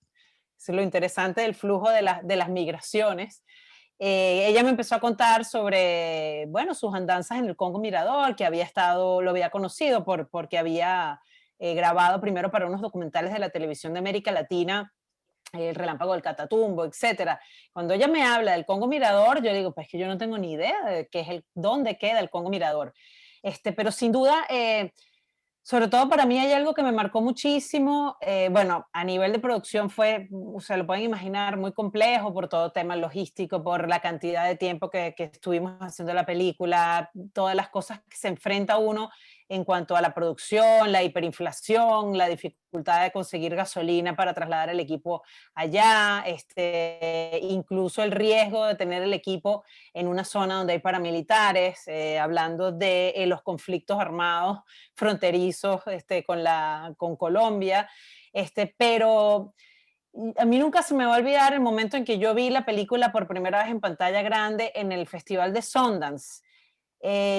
es lo interesante del flujo de las migraciones. Ella me empezó a contar sobre, bueno, sus andanzas en el Congo Mirador, que lo había conocido porque había grabado primero para unos documentales de la televisión de América Latina, El Relámpago del Catatumbo, etcétera. Cuando ella me habla del Congo Mirador, yo digo, pues que yo no tengo ni idea de dónde queda el Congo Mirador. Pero sin duda, sobre todo para mí hay algo que me marcó muchísimo. Bueno, a nivel de producción fue, o sea, lo pueden imaginar, muy complejo por todo tema logístico, por la cantidad de tiempo que estuvimos haciendo la película, todas las cosas que se enfrenta uno en cuanto a la producción, la hiperinflación, la dificultad de conseguir gasolina para trasladar el equipo allá, incluso el riesgo de tener el equipo en una zona donde hay paramilitares, hablando de los conflictos armados fronterizos con Colombia, pero a mí nunca se me va a olvidar el momento en que yo vi la película por primera vez en pantalla grande en el Festival de Sundance.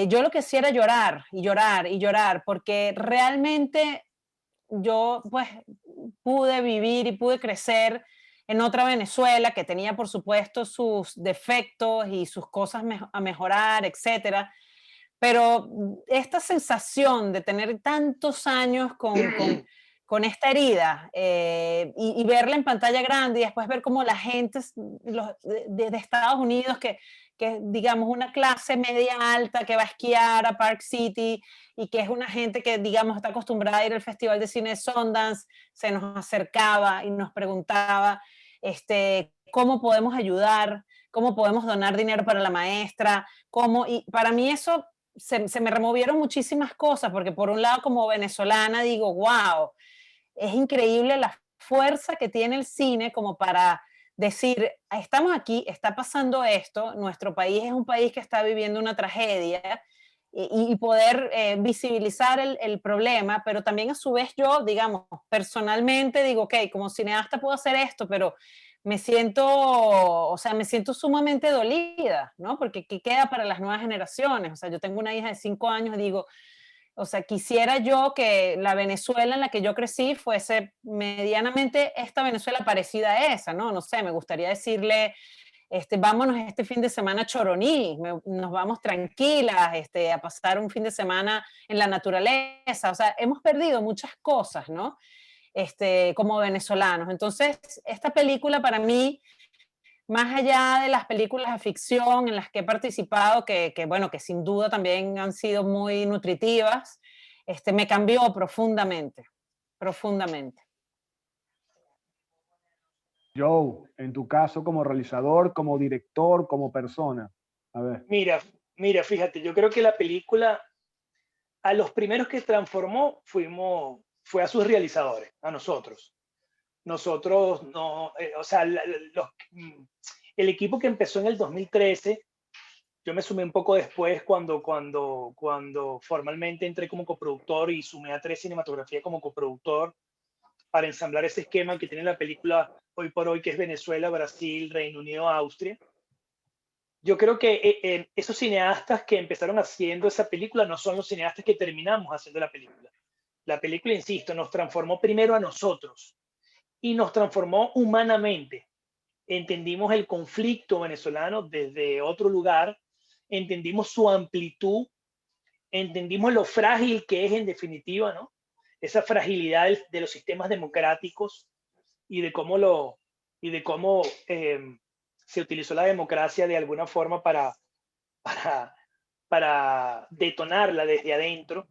Yo lo que hacía era llorar y llorar y llorar, porque realmente yo pues pude vivir y pude crecer en otra Venezuela que tenía por supuesto sus defectos y sus cosas a mejorar, etcétera. Pero esta sensación de tener tantos años con esta herida y verla en pantalla grande y después ver cómo la gente de Estados Unidos, que digamos una clase media alta que va a esquiar a Park City y que es una gente que digamos está acostumbrada a ir al Festival de Cine de Sundance, se nos acercaba y nos preguntaba cómo podemos ayudar, cómo podemos donar dinero para la maestra, y para mí eso se me removieron muchísimas cosas, porque por un lado como venezolana digo, wow, es increíble la fuerza que tiene el cine como para decir, estamos aquí, está pasando esto, nuestro país es un país que está viviendo una tragedia y poder visibilizar el problema, pero también a su vez yo, digamos, personalmente digo, ok, como cineasta puedo hacer esto, pero me siento, o sea, me siento sumamente dolida, ¿no? Porque ¿qué queda para las nuevas generaciones? O sea, yo tengo una hija de 5 años y digo, o sea, quisiera yo que la Venezuela en la que yo crecí fuese medianamente esta Venezuela parecida a esa, ¿no? No sé, me gustaría decirle, vámonos este fin de semana a Choroní, nos vamos tranquilas, a pasar un fin de semana en la naturaleza. O sea, hemos perdido muchas cosas, ¿no? Como venezolanos. Entonces, esta película para mí, más allá de las películas de ficción en las que he participado, bueno, que sin duda también han sido muy nutritivas, me cambió profundamente, profundamente. Joe, en tu caso como realizador, como director, como persona. A ver. Mira, fíjate, yo creo que la película, a los primeros que transformó fue a sus realizadores, a nosotros. Nosotros no, o sea, el equipo que empezó en el 2013 Yo me sumé un poco después cuando formalmente entré como coproductor y sumé a 3 Cinematografía como coproductor para ensamblar ese esquema que tiene la película hoy por hoy, que es Venezuela, Brasil, Reino Unido, Austria. Yo creo que esos cineastas que empezaron haciendo esa película no son los cineastas que terminamos haciendo la película. La película, insisto, nos transformó primero a nosotros y nos transformó humanamente. Entendimos el conflicto venezolano desde otro lugar, entendimos su amplitud, entendimos lo frágil que es en definitiva, ¿no? Esa fragilidad de los sistemas democráticos y de cómo se utilizó la democracia de alguna forma para detonarla desde adentro.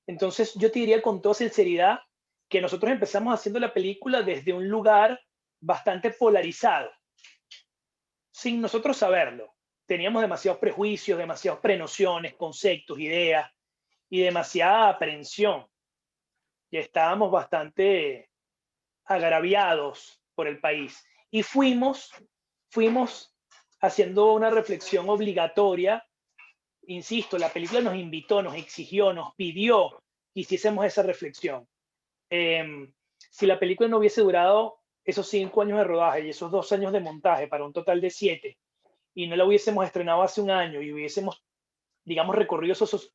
Entonces yo te diría con toda sinceridad que nosotros empezamos haciendo la película desde un lugar bastante polarizado, sin nosotros saberlo. Teníamos demasiados prejuicios, demasiadas prenociones, conceptos, ideas y demasiada aprensión. Y estábamos bastante agraviados por el país. Y fuimos haciendo una reflexión obligatoria. Insisto, la película nos invitó, nos exigió, nos pidió que hiciésemos esa reflexión. Si la película no hubiese durado esos 5 años de rodaje y esos 2 años de montaje para un total de 7, y no la hubiésemos estrenado hace un año y hubiésemos, digamos, recorrido esos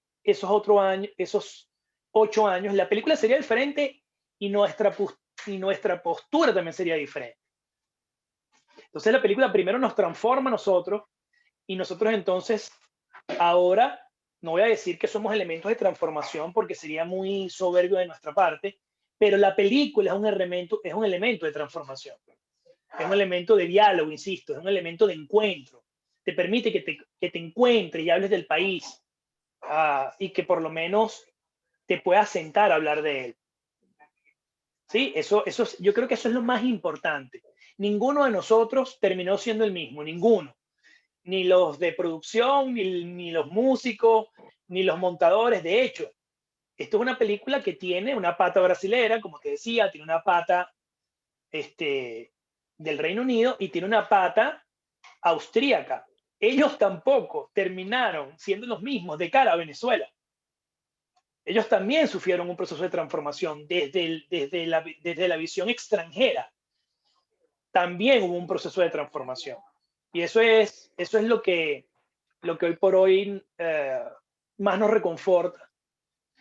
8 años, la película sería diferente y nuestra postura también sería diferente. Entonces la película primero nos transforma a nosotros y nosotros entonces ahora, no voy a decir que somos elementos de transformación porque sería muy soberbio de nuestra parte, pero la película es un elemento de transformación. Es un elemento de diálogo, insisto, es un elemento de encuentro. Te permite que te encuentres y hables del país y que por lo menos te puedas sentar a hablar de él. Sí, yo creo que eso es lo más importante. Ninguno de nosotros terminó siendo el mismo, ninguno. Ni los de producción, ni los músicos, ni los montadores. De hecho, esto es una película que tiene una pata brasilera, como te decía, tiene una pata del Reino Unido y tiene una pata austríaca. Ellos tampoco terminaron siendo los mismos de cara a Venezuela. Ellos también sufrieron un proceso de transformación desde la visión extranjera. También hubo un proceso de transformación. Y eso es lo que hoy por hoy más nos reconforta.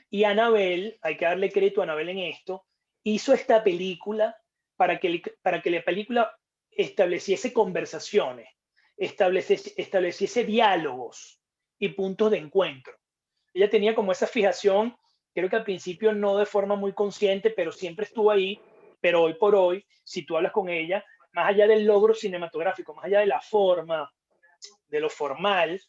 Y Anabel, hay que darle crédito a Anabel en esto, hizo esta película para que la película estableciese conversaciones, estableciese diálogos y puntos de encuentro. Ella tenía como esa fijación, creo que al principio no de forma muy consciente, pero siempre estuvo ahí. Pero hoy por hoy, si tú hablas con ella, más allá del logro cinematográfico, más allá de la forma, de lo formal,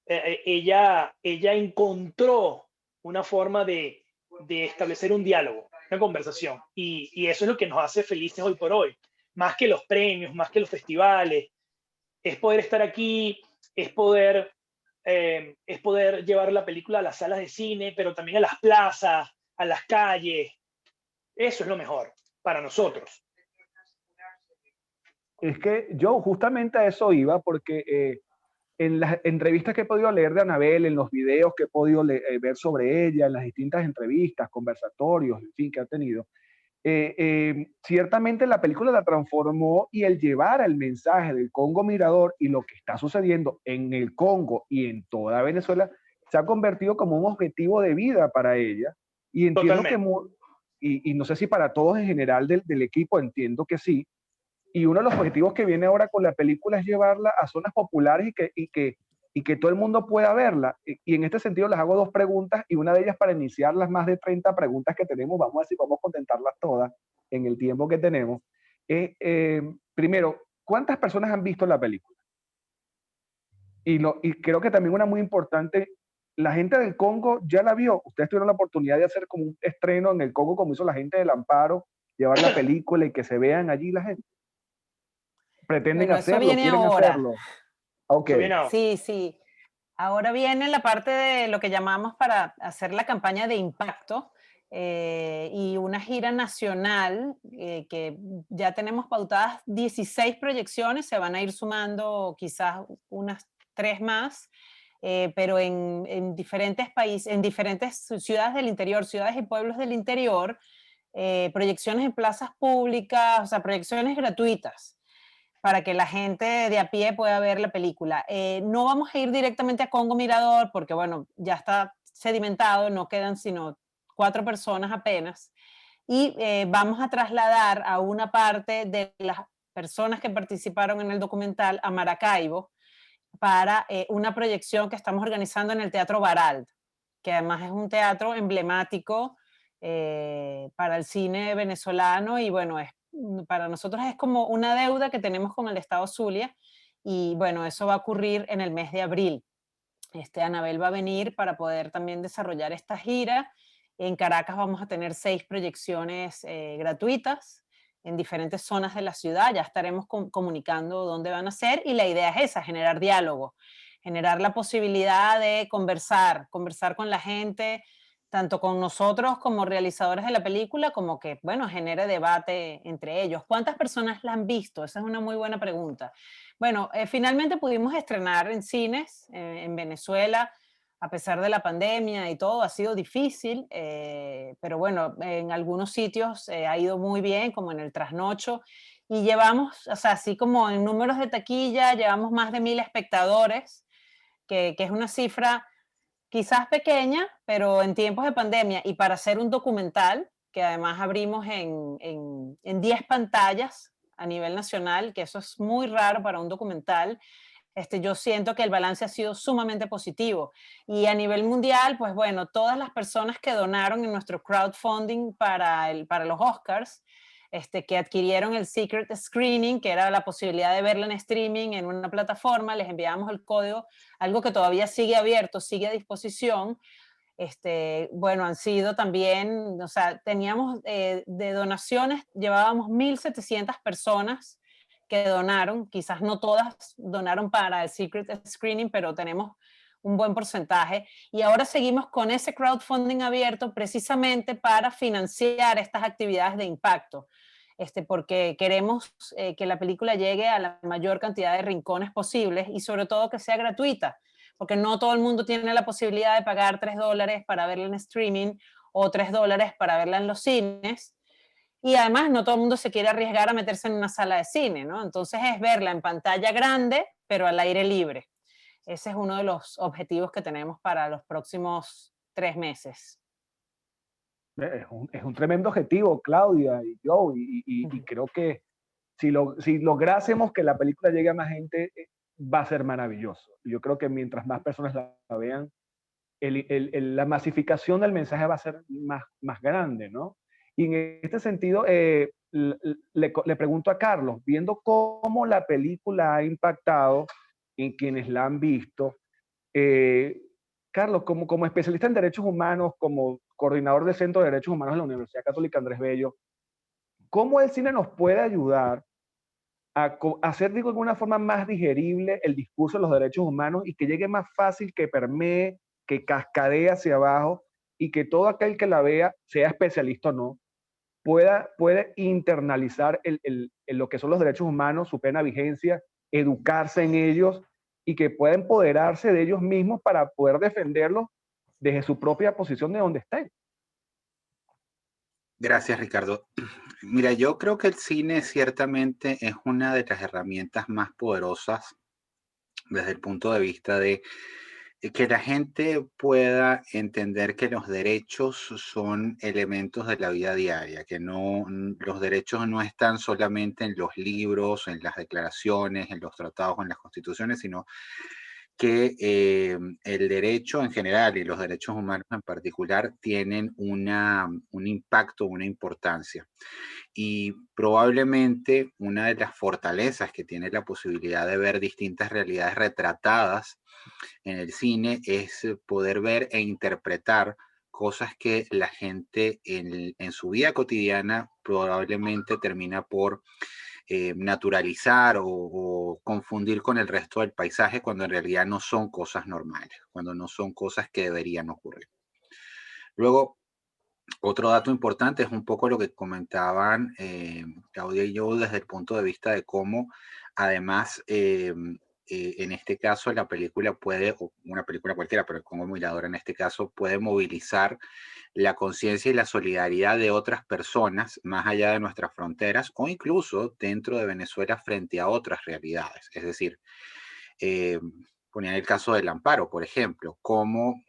ella encontró una forma de establecer un diálogo, una conversación. Y eso es lo que nos hace felices hoy por hoy. Más que los premios, más que los festivales, es poder estar aquí, es poder llevar la película a las salas de cine, pero también a las plazas, a las calles. Eso es lo mejor para nosotros. Es que yo justamente a eso iba porque en las entrevistas que he podido leer de Anabel, en los videos que he podido ver sobre ella, en las distintas entrevistas, conversatorios, en fin, que ha tenido, ciertamente la película la transformó y el llevar el mensaje del Congo Mirador y lo que está sucediendo en el Congo y en toda Venezuela se ha convertido como un objetivo de vida para ella. Y entiendo Totalmente. y no sé si para todos en general del equipo, entiendo que sí. Y uno de los objetivos que viene ahora con la película es llevarla a zonas populares y que todo el mundo pueda verla. Y en este sentido les hago 2 preguntas y una de ellas para iniciar las más de 30 preguntas que tenemos, vamos a ver si podemos contentarlas todas en el tiempo que tenemos. Primero, ¿cuántas personas han visto la película? Y creo que también una muy importante, la gente del Congo ya la vio. Ustedes tuvieron la oportunidad de hacer como un estreno en el Congo como hizo la gente del Amparo, llevar la película y que se vean allí la gente. ¿Pretenden Bueno, eso hacerlo? viene ¿Quieren ahora. hacerlo? Ok. Eso viene ahora. Sí, sí. Ahora viene la parte de lo que llamamos para hacer la campaña de impacto y una gira nacional que ya tenemos pautadas 16 proyecciones, se van a ir sumando quizás unas 3 más, pero en diferentes países, en diferentes ciudades del interior, ciudades y pueblos del interior, proyecciones en plazas públicas, o sea, proyecciones gratuitas para que la gente de a pie pueda ver la película. No vamos a ir directamente a Congo Mirador porque, bueno, ya está sedimentado, no quedan sino 4 personas apenas, y vamos a trasladar a una parte de las personas que participaron en el documental a Maracaibo para una proyección que estamos organizando en el Teatro Baralt, que además es un teatro emblemático para el cine venezolano y bueno, para nosotros es como una deuda que tenemos con el Estado Zulia y bueno, eso va a ocurrir en el mes de abril. Anabel va a venir para poder también desarrollar esta gira. En Caracas vamos a tener 6 proyecciones gratuitas en diferentes zonas de la ciudad. Ya estaremos comunicando dónde van a ser y la idea es esa, generar diálogo, generar la posibilidad de conversar con la gente, tanto con nosotros como realizadores de la película, como que, bueno, genere debate entre ellos. ¿Cuántas personas la han visto? Esa es una muy buena pregunta. Bueno, finalmente pudimos estrenar en cines en Venezuela, a pesar de la pandemia y todo, ha sido difícil, pero bueno, en algunos sitios ha ido muy bien, como en el Trasnocho, y llevamos, o sea, así como en números de taquilla, llevamos más de 1000 espectadores, que es una cifra quizás pequeña, pero en tiempos de pandemia y para hacer un documental, que además abrimos en 10 pantallas a nivel nacional, que eso es muy raro para un documental, yo siento que el balance ha sido sumamente positivo. Y a nivel mundial, pues bueno, todas las personas que donaron en nuestro crowdfunding para los Oscars, que adquirieron el Secret Screening, que era la posibilidad de verla en streaming en una plataforma, les enviamos el código, algo que todavía sigue abierto, sigue a disposición. Bueno, han sido también, o sea, teníamos de donaciones, llevábamos 1700 personas que donaron, quizás no todas donaron para el Secret Screening, pero tenemos un buen porcentaje. Y ahora seguimos con ese crowdfunding abierto precisamente para financiar estas actividades de impacto, porque queremos que la película llegue a la mayor cantidad de rincones posibles y sobre todo que sea gratuita, porque no todo el mundo tiene la posibilidad de pagar $3 para verla en streaming o $3 para verla en los cines. Y además no todo el mundo se quiere arriesgar a meterse en una sala de cine, ¿no? Entonces es verla en pantalla grande, pero al aire libre. Ese es uno de los objetivos que tenemos para los próximos 3 meses. Es un tremendo objetivo, Claudia y Joe, y creo que si lográsemos que la película llegue a más gente, va a ser maravilloso. Yo creo que mientras más personas la vean, la masificación del mensaje va a ser más grande, ¿no? Y en este sentido, le pregunto a Carlos, viendo cómo la película ha impactado en quienes la han visto, Carlos, como especialista en derechos humanos, como coordinador del Centro de Derechos Humanos de la Universidad Católica Andrés Bello, ¿cómo el cine nos puede ayudar a hacer, digo, de alguna forma más digerible el discurso de los derechos humanos y que llegue más fácil, que permee, que cascadee hacia abajo y que todo aquel que la vea, sea especialista o no, puede internalizar lo que son los derechos humanos, su plena vigencia, educarse en ellos y que pueda empoderarse de ellos mismos para poder defenderlos desde su propia posición de donde estén? Gracias, Ricardo. Mira, yo creo que el cine ciertamente es una de las herramientas más poderosas desde el punto de vista de que la gente pueda entender que los derechos son elementos de la vida diaria, que los derechos no están solamente en los libros, en las declaraciones, en los tratados, en las constituciones, sino que el derecho en general y los derechos humanos en particular tienen un impacto, una importancia. Y probablemente una de las fortalezas que tiene la posibilidad de ver distintas realidades retratadas en el cine es poder ver e interpretar cosas que la gente en su vida cotidiana probablemente termina por naturalizar o confundir con el resto del paisaje cuando en realidad no son cosas normales, cuando no son cosas que deberían ocurrir. Luego, otro dato importante es un poco lo que comentaban Claudia y yo desde el punto de vista de cómo además en este caso la película puede, o una película cualquiera, pero el Congo Mirador en este caso puede movilizar la conciencia y la solidaridad de otras personas más allá de nuestras fronteras o incluso dentro de Venezuela frente a otras realidades. Es decir, ponía el caso del Amparo, por ejemplo, cómo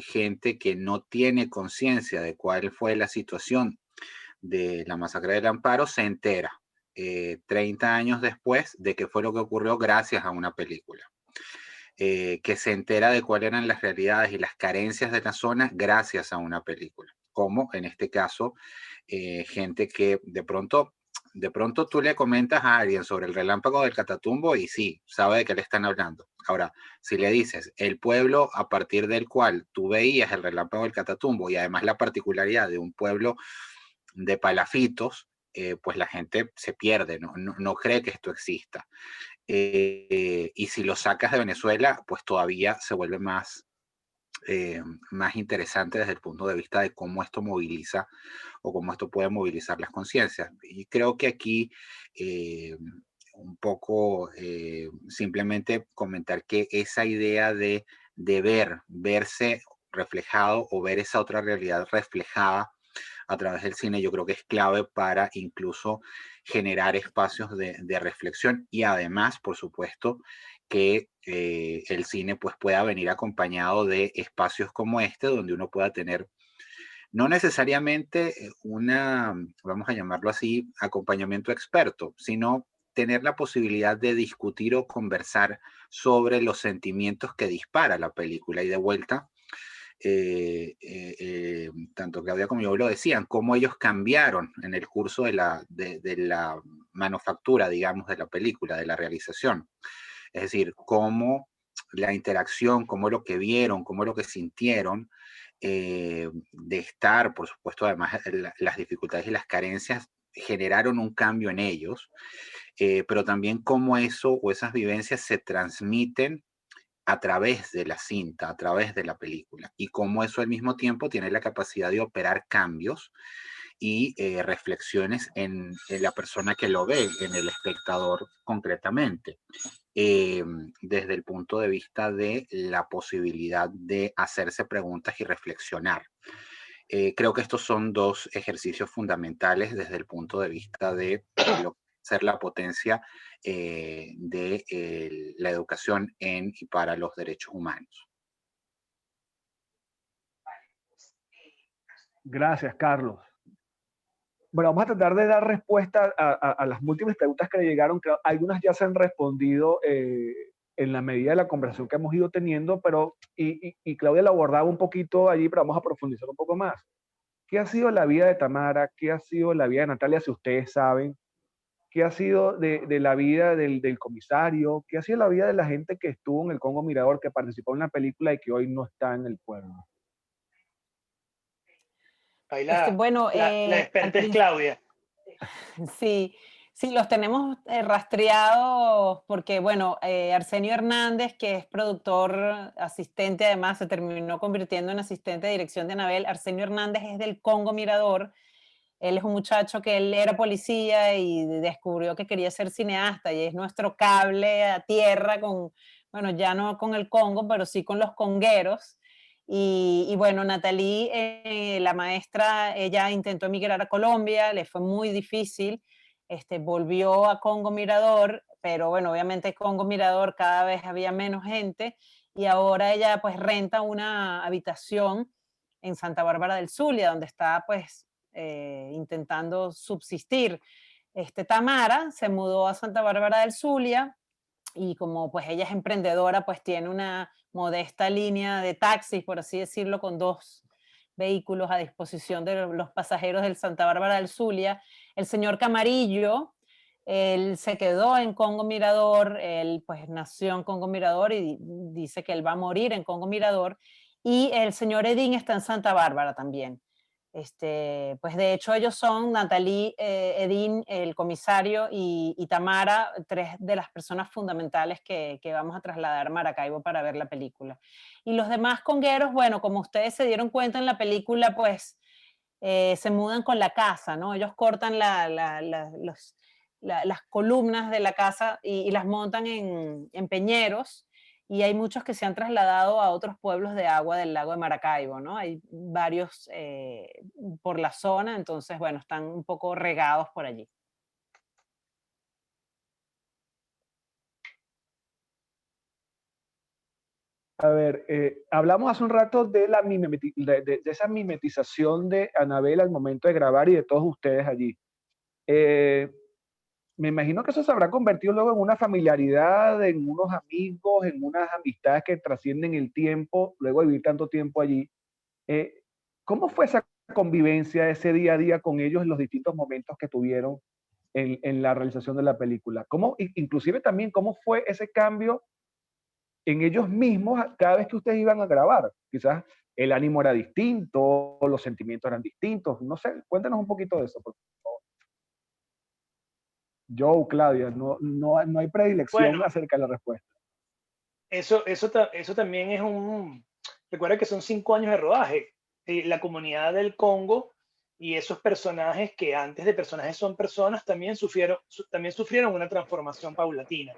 gente que no tiene conciencia de cuál fue la situación de la masacre del Amparo se entera 30 años después de qué fue lo que ocurrió gracias a una película. Que se entera de cuáles eran las realidades y las carencias de la zona gracias a una película. Como en este caso, gente que de pronto tú le comentas a alguien sobre el relámpago del Catatumbo y sí, sabe de qué le están hablando. Ahora, si le dices el pueblo a partir del cual tú veías el relámpago del Catatumbo y además la particularidad de un pueblo de palafitos, pues la gente se pierde, no cree que esto exista. Y si lo sacas de Venezuela, pues todavía se vuelve más, más interesante desde el punto de vista de cómo esto moviliza o cómo esto puede movilizar las conciencias. Y creo que aquí un poco simplemente comentar que esa idea de verse reflejado o ver esa otra realidad reflejada a través del cine, yo creo que es clave para incluso generar espacios de reflexión y además, por supuesto, que el cine pues pueda venir acompañado de espacios como este, donde uno pueda tener no necesariamente una, vamos a llamarlo así, acompañamiento experto, sino tener la posibilidad de discutir o conversar sobre los sentimientos que dispara la película. Y de vuelta, tanto Claudia como yo lo decían, cómo ellos cambiaron en el curso de la manufactura, digamos, de la película, de la realización. Es decir, cómo la interacción, cómo lo que vieron, cómo lo que sintieron, de estar, por supuesto, además las dificultades y las carencias generaron un cambio en ellos, pero también cómo eso o esas vivencias se transmiten a través de la cinta, a través de la película, y cómo eso al mismo tiempo tiene la capacidad de operar cambios y reflexiones en la persona que lo ve, en el espectador concretamente, desde el punto de vista de la posibilidad de hacerse preguntas y reflexionar. Creo que estos son dos ejercicios fundamentales desde el punto de vista de lo que ser la potencia de la educación en y para los derechos humanos. Gracias, Carlos. Bueno, vamos a tratar de dar respuesta a las múltiples preguntas que le llegaron. Que algunas ya se han respondido en la medida de la conversación que hemos ido teniendo, pero, y Claudia la abordaba un poquito allí, pero vamos a profundizar un poco más. ¿Qué ha sido la vida de Tamara? ¿Qué ha sido la vida de Natalia, si ustedes saben? ¿Qué ha sido de la vida del comisario? ¿Qué ha sido la vida de la gente que estuvo en el Congo Mirador, que participó en la película y que hoy no está en el pueblo? Ahí Bueno, la experta es Claudia. sí, sí, los tenemos rastreados porque, bueno, Arsenio Hernández, que es productor, asistente, además se terminó convirtiendo en asistente de dirección de Anabel. Arsenio Hernández es del Congo Mirador. Él es un muchacho que él era policía y descubrió que quería ser cineasta y es nuestro cable a tierra con, bueno, ya no con el Congo, pero sí con los congueros. Y bueno, Natalie, la maestra, ella intentó emigrar a Colombia, le fue muy difícil, volvió a Congo Mirador, pero bueno, obviamente Congo Mirador cada vez había menos gente y ahora ella pues renta una habitación en Santa Bárbara del Zulia, donde está pues intentando subsistir. Tamara se mudó a Santa Bárbara del Zulia y como pues ella es emprendedora, pues tiene una modesta línea de taxis, por así decirlo, con 2 vehículos a disposición de los pasajeros del Santa Bárbara del Zulia. El señor Camarillo, él se quedó en Congo Mirador, él pues nació en Congo Mirador y dice que él va a morir en Congo Mirador. Y el señor Edín está en Santa Bárbara también. Pues de hecho ellos son Natalie, Edín, el comisario y Tamara, 3 de las personas fundamentales que vamos a trasladar a Maracaibo para ver la película. Y los demás congueros, bueno, como ustedes se dieron cuenta en la película, pues se mudan con la casa, ¿no? Ellos cortan las columnas de la casa y las montan en peñeros, y hay muchos que se han trasladado a otros pueblos de agua del lago de Maracaibo, ¿no? Hay varios por la zona, entonces, bueno, están un poco regados por allí. A ver, hablamos hace un rato de, de esa mimetización de Anabel al momento de grabar y de todos ustedes allí. Eh, Me imagino que eso se habrá convertido luego en una familiaridad, en unos amigos, en unas amistades que trascienden el tiempo, luego de vivir tanto tiempo allí. Eh, ¿Cómo fue esa convivencia, ese día a día con ellos en los distintos momentos que tuvieron en la realización de la película? Inclusive también, ¿cómo fue ese cambio en ellos mismos cada vez que ustedes iban a grabar? Quizás el ánimo era distinto, los sentimientos eran distintos, no sé, cuéntanos un poquito de eso, por favor. Joe, Claudia, no hay predilección Bueno, acerca de la respuesta. eso también es un... Recuerda que son 5 años de rodaje. La comunidad del Congo y esos personajes que antes de personajes son personas también sufrieron una transformación paulatina.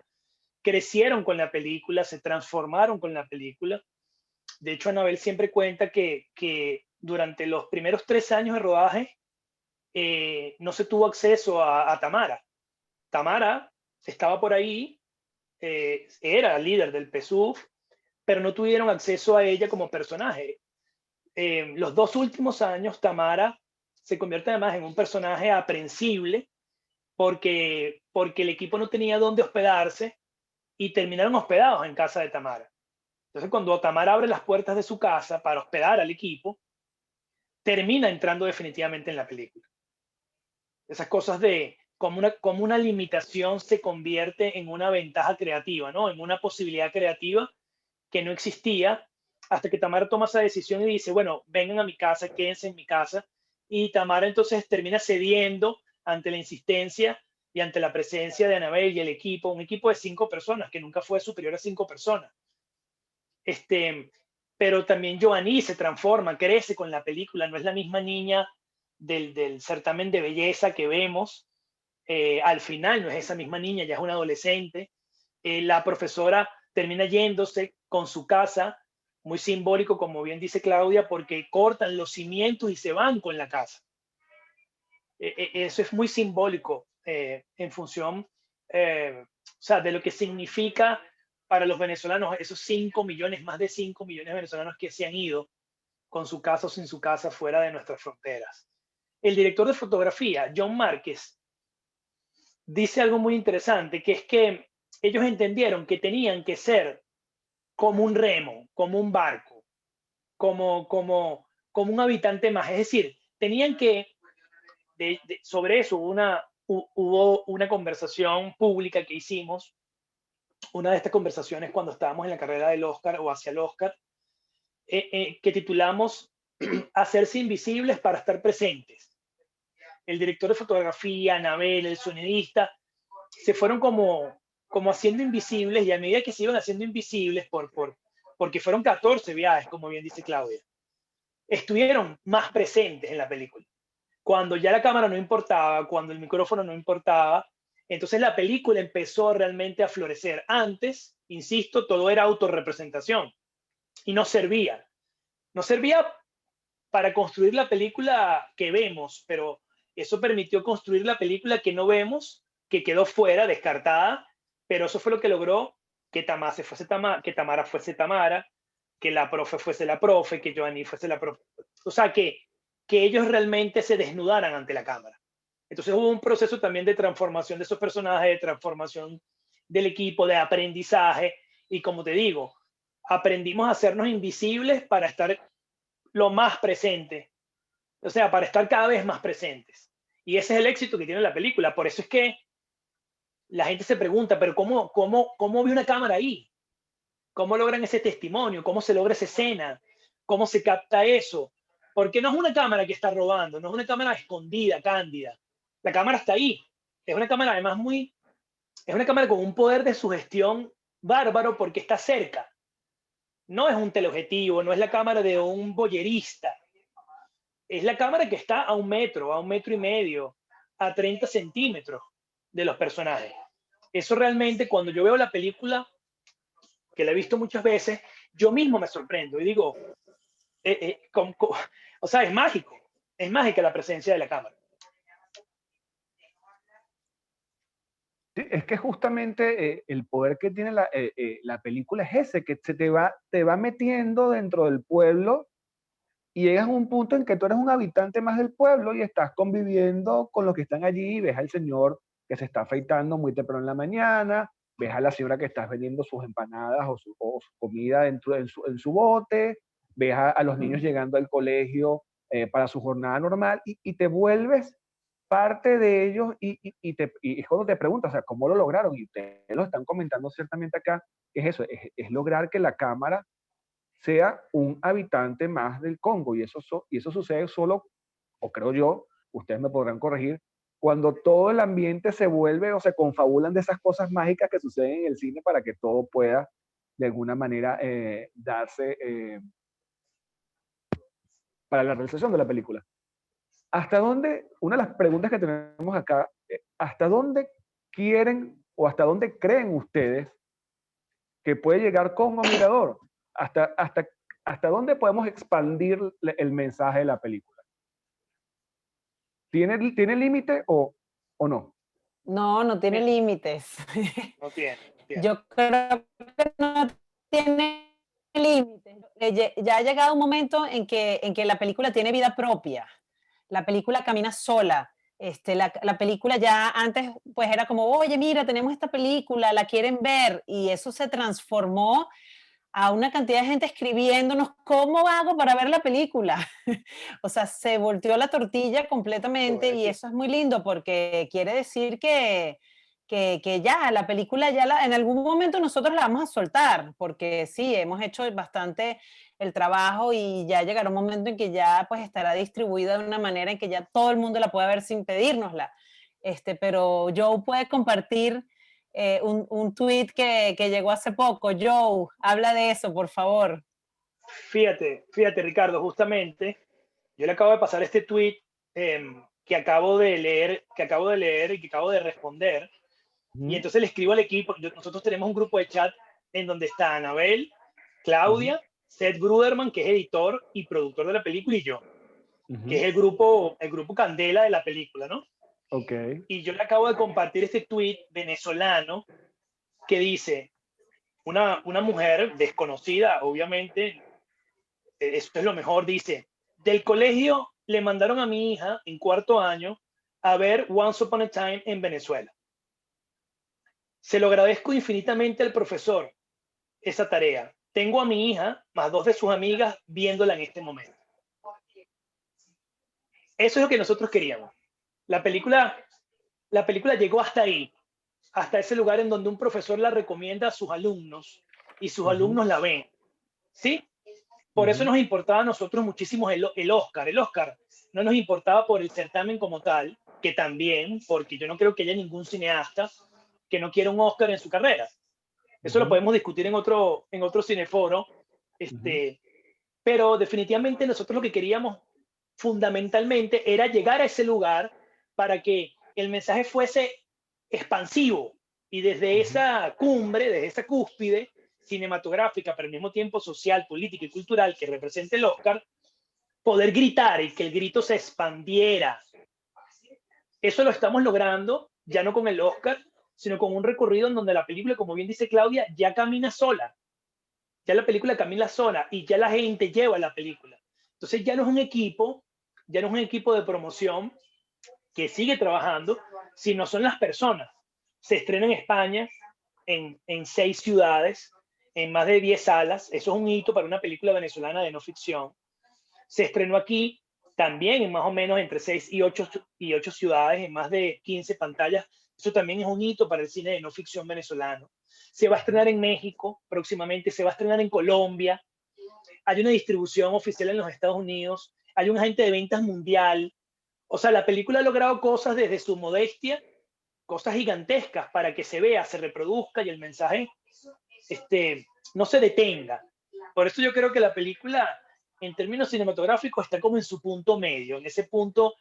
Crecieron con la película, se transformaron con la película. De hecho, Anabel siempre cuenta que durante los primeros 3 años de rodaje no se tuvo acceso a Tamara. Tamara estaba por ahí, era líder del PSUV, pero no tuvieron acceso a ella como personaje. Los 2 últimos años, Tamara se convierte además en un personaje aprensible porque el equipo no tenía dónde hospedarse y terminaron hospedados en casa de Tamara. Entonces, cuando Tamara abre las puertas de su casa para hospedar al equipo, termina entrando definitivamente en la película. Esas cosas de como una limitación se convierte en una ventaja creativa, ¿no? En una posibilidad creativa que no existía hasta que Tamara toma esa decisión y dice, bueno, vengan a mi casa, quédense en mi casa. Y Tamara entonces termina cediendo ante la insistencia y ante la presencia de Anabel y el equipo, un equipo de 5 personas, que nunca fue superior a 5 personas. Pero también Joanie se transforma, crece con la película, no es la misma niña del certamen de belleza que vemos. Al final no es esa misma niña, ya es una adolescente. La profesora termina yéndose con su casa, muy simbólico, como bien dice Claudia, porque cortan los cimientos y se van con la casa. Eso es muy simbólico en función, o sea, de lo que significa para los venezolanos esos 5 millones, más de 5 millones de venezolanos que se han ido con su casa o sin su casa fuera de nuestras fronteras. El director de fotografía, John Márquez, dice algo muy interesante, que es que ellos entendieron que tenían que ser como un remo, como un barco, como un habitante más. Es decir, tenían que, sobre eso hubo una conversación pública que hicimos, una de estas conversaciones cuando estábamos en la carrera del Oscar o hacia el Oscar, que titulamos Hacerse invisibles para estar presentes. El director de fotografía, Anabel, el sonidista, se fueron como haciendo invisibles, y a medida que se iban haciendo invisibles porque fueron 14 viajes, como bien dice Claudia, estuvieron más presentes en la película. Cuando ya la cámara no importaba, cuando el micrófono no importaba, entonces la película empezó realmente a florecer. Antes, insisto, todo era autorrepresentación y no servía. No servía para construir la película que vemos, pero eso permitió construir la película que no vemos, que quedó fuera, descartada, pero eso fue lo que logró que Tamara fuese Tamara, que la profe fuese la profe, que Joanie fuese la profe. O sea, que ellos realmente se desnudaran ante la cámara. Entonces hubo un proceso también de transformación de esos personajes, de transformación del equipo, de aprendizaje, y como te digo, aprendimos a hacernos invisibles para estar lo más presente, o sea, para estar cada vez más presentes. Y ese es el éxito que tiene la película. Por eso es que la gente se pregunta, pero ¿cómo vi una cámara ahí? ¿Cómo logran ese testimonio? ¿Cómo se logra esa escena? ¿Cómo se capta eso? Porque no es una cámara que está robando, no es una cámara escondida, cándida. La cámara está ahí. Es una cámara además es una cámara con un poder de sugestión bárbaro porque está cerca. No es un teleobjetivo, no es la cámara de un boyerista. Es la cámara que está a 1 metro, a 1,5 metros, a 30 centímetros. de los personajes. Eso realmente, cuando yo veo la película, que la he visto muchas veces, yo mismo me sorprendo y digo, o sea, es mágica la presencia de la cámara. Sí, es que justamente el poder que tiene la película es ese, que te va metiendo dentro del pueblo y llegas a un punto en que tú eres un habitante más del pueblo y estás conviviendo con los que están allí, ves al señor que se está afeitando muy temprano en la mañana, ves a la señora que está vendiendo sus empanadas o su comida en su bote, ves a los niños llegando al colegio para su jornada normal y te vuelves parte de ellos y es cuando te preguntas, o sea, ¿cómo lo lograron? Y ustedes lo están comentando ciertamente acá, que es eso, es lograr que la cámara sea un habitante más del Congo. Y eso sucede solo, o creo yo, ustedes me podrán corregir, cuando todo el ambiente se vuelve o se confabulan de esas cosas mágicas que suceden en el cine para que todo pueda de alguna manera darse para la realización de la película. ¿Hasta dónde, una de las preguntas que tenemos acá, hasta dónde quieren o hasta dónde creen ustedes que puede llegar Congo Mirador? ¿Hasta dónde podemos expandir el mensaje de la película? ¿Tiene límite o no? No, no tiene límites. No tiene. Yo creo que no tiene límites. Ya ha llegado un momento en que la película tiene vida propia. La película camina sola. La película ya antes pues era como, oye, mira, tenemos esta película, la quieren ver, y eso se transformó a una cantidad de gente escribiéndonos, ¿cómo hago para ver la película? O sea, se volteó la tortilla completamente y eso es muy lindo porque quiere decir que ya la película en algún momento nosotros la vamos a soltar, porque sí, hemos hecho bastante el trabajo y ya llegará un momento en que ya pues estará distribuida de una manera en que ya todo el mundo la pueda ver sin pedírnosla. Pero Joe puede compartir un tweet que llegó hace poco. Joe, habla de eso, por favor. Fíjate, Ricardo, justamente, yo le acabo de pasar este tweet que acabo de leer y que acabo de responder. Y entonces le escribo al equipo. Nosotros tenemos un grupo de chat en donde está Anabel, Claudia, Seth Bruderman, que es editor y productor de la película, y yo, que es el grupo Candela de la película, ¿no? Okay. Y yo le acabo de compartir este tweet venezolano que dice, una mujer desconocida, obviamente, esto es lo mejor, dice, del colegio le mandaron a mi hija en 4º año a ver Once Upon a Time en Venezuela. Se lo agradezco infinitamente al profesor esa tarea. Tengo a mi hija más 2 de sus amigas viéndola en este momento. Eso es lo que nosotros queríamos. La película llegó hasta ahí, hasta ese lugar en donde un profesor la recomienda a sus alumnos y sus alumnos la ven. ¿Sí? Por eso nos importaba a nosotros muchísimo el Oscar. El Oscar no nos importaba por el certamen como tal, que también, porque yo no creo que haya ningún cineasta que no quiera un Oscar en su carrera. Eso lo podemos discutir en otro cineforo. Pero definitivamente nosotros lo que queríamos fundamentalmente era llegar a ese lugar para que el mensaje fuese expansivo y desde esa cumbre, desde esa cúspide cinematográfica, pero al mismo tiempo social, política y cultural que representa el Oscar, poder gritar y que el grito se expandiera. Eso lo estamos logrando ya no con el Oscar, sino con un recorrido en donde la película, como bien dice Claudia, ya camina sola. Ya la película camina sola y ya la gente lleva la película. Entonces ya no es un equipo de promoción que sigue trabajando, sino son las personas. Se estrena en España, en 6 ciudades, en más de 10 salas. Eso es un hito para una película venezolana de no ficción. Se estrenó aquí también en más o menos entre 6 y 8 ciudades, en más de 15 pantallas. Eso también es un hito para el cine de no ficción venezolano. Se va a estrenar en México próximamente, se va a estrenar en Colombia. Hay una distribución oficial en los Estados Unidos, hay un agente de ventas mundial. O sea, la película ha logrado cosas desde su modestia, cosas gigantescas para que se vea, se reproduzca y el mensaje no se detenga. Por eso yo creo que la película, en términos cinematográficos, está como en su punto medio, en ese punto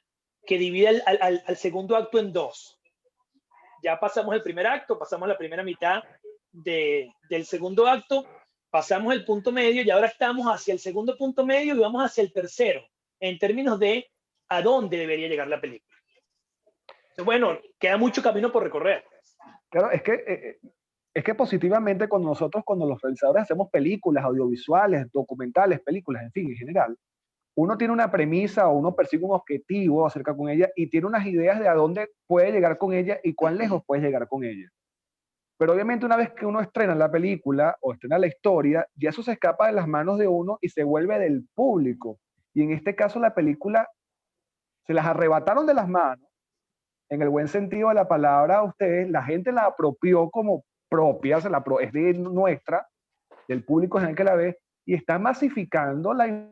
que divide al segundo acto en 2. ya pasamos el primer acto, pasamos la primera mitad del segundo acto, pasamos el punto medio y ahora estamos hacia el segundo punto medio y vamos hacia el tercero, en términos de a dónde debería llegar la película. Entonces, bueno, queda mucho camino por recorrer. Claro, es que positivamente cuando los realizadores hacemos películas, audiovisuales, documentales, películas, en fin, en general, uno tiene una premisa o uno persigue un objetivo acerca con ella y tiene unas ideas de a dónde puede llegar con ella y cuán lejos puede llegar con ella. Pero obviamente una vez que uno estrena la película o estrena la historia, ya eso se escapa de las manos de uno y se vuelve del público. Y en este caso la película se las arrebataron de las manos, en el buen sentido de la palabra a ustedes, la gente la apropió como propia, es de nuestra, del público es el que la ve, y está masificando la...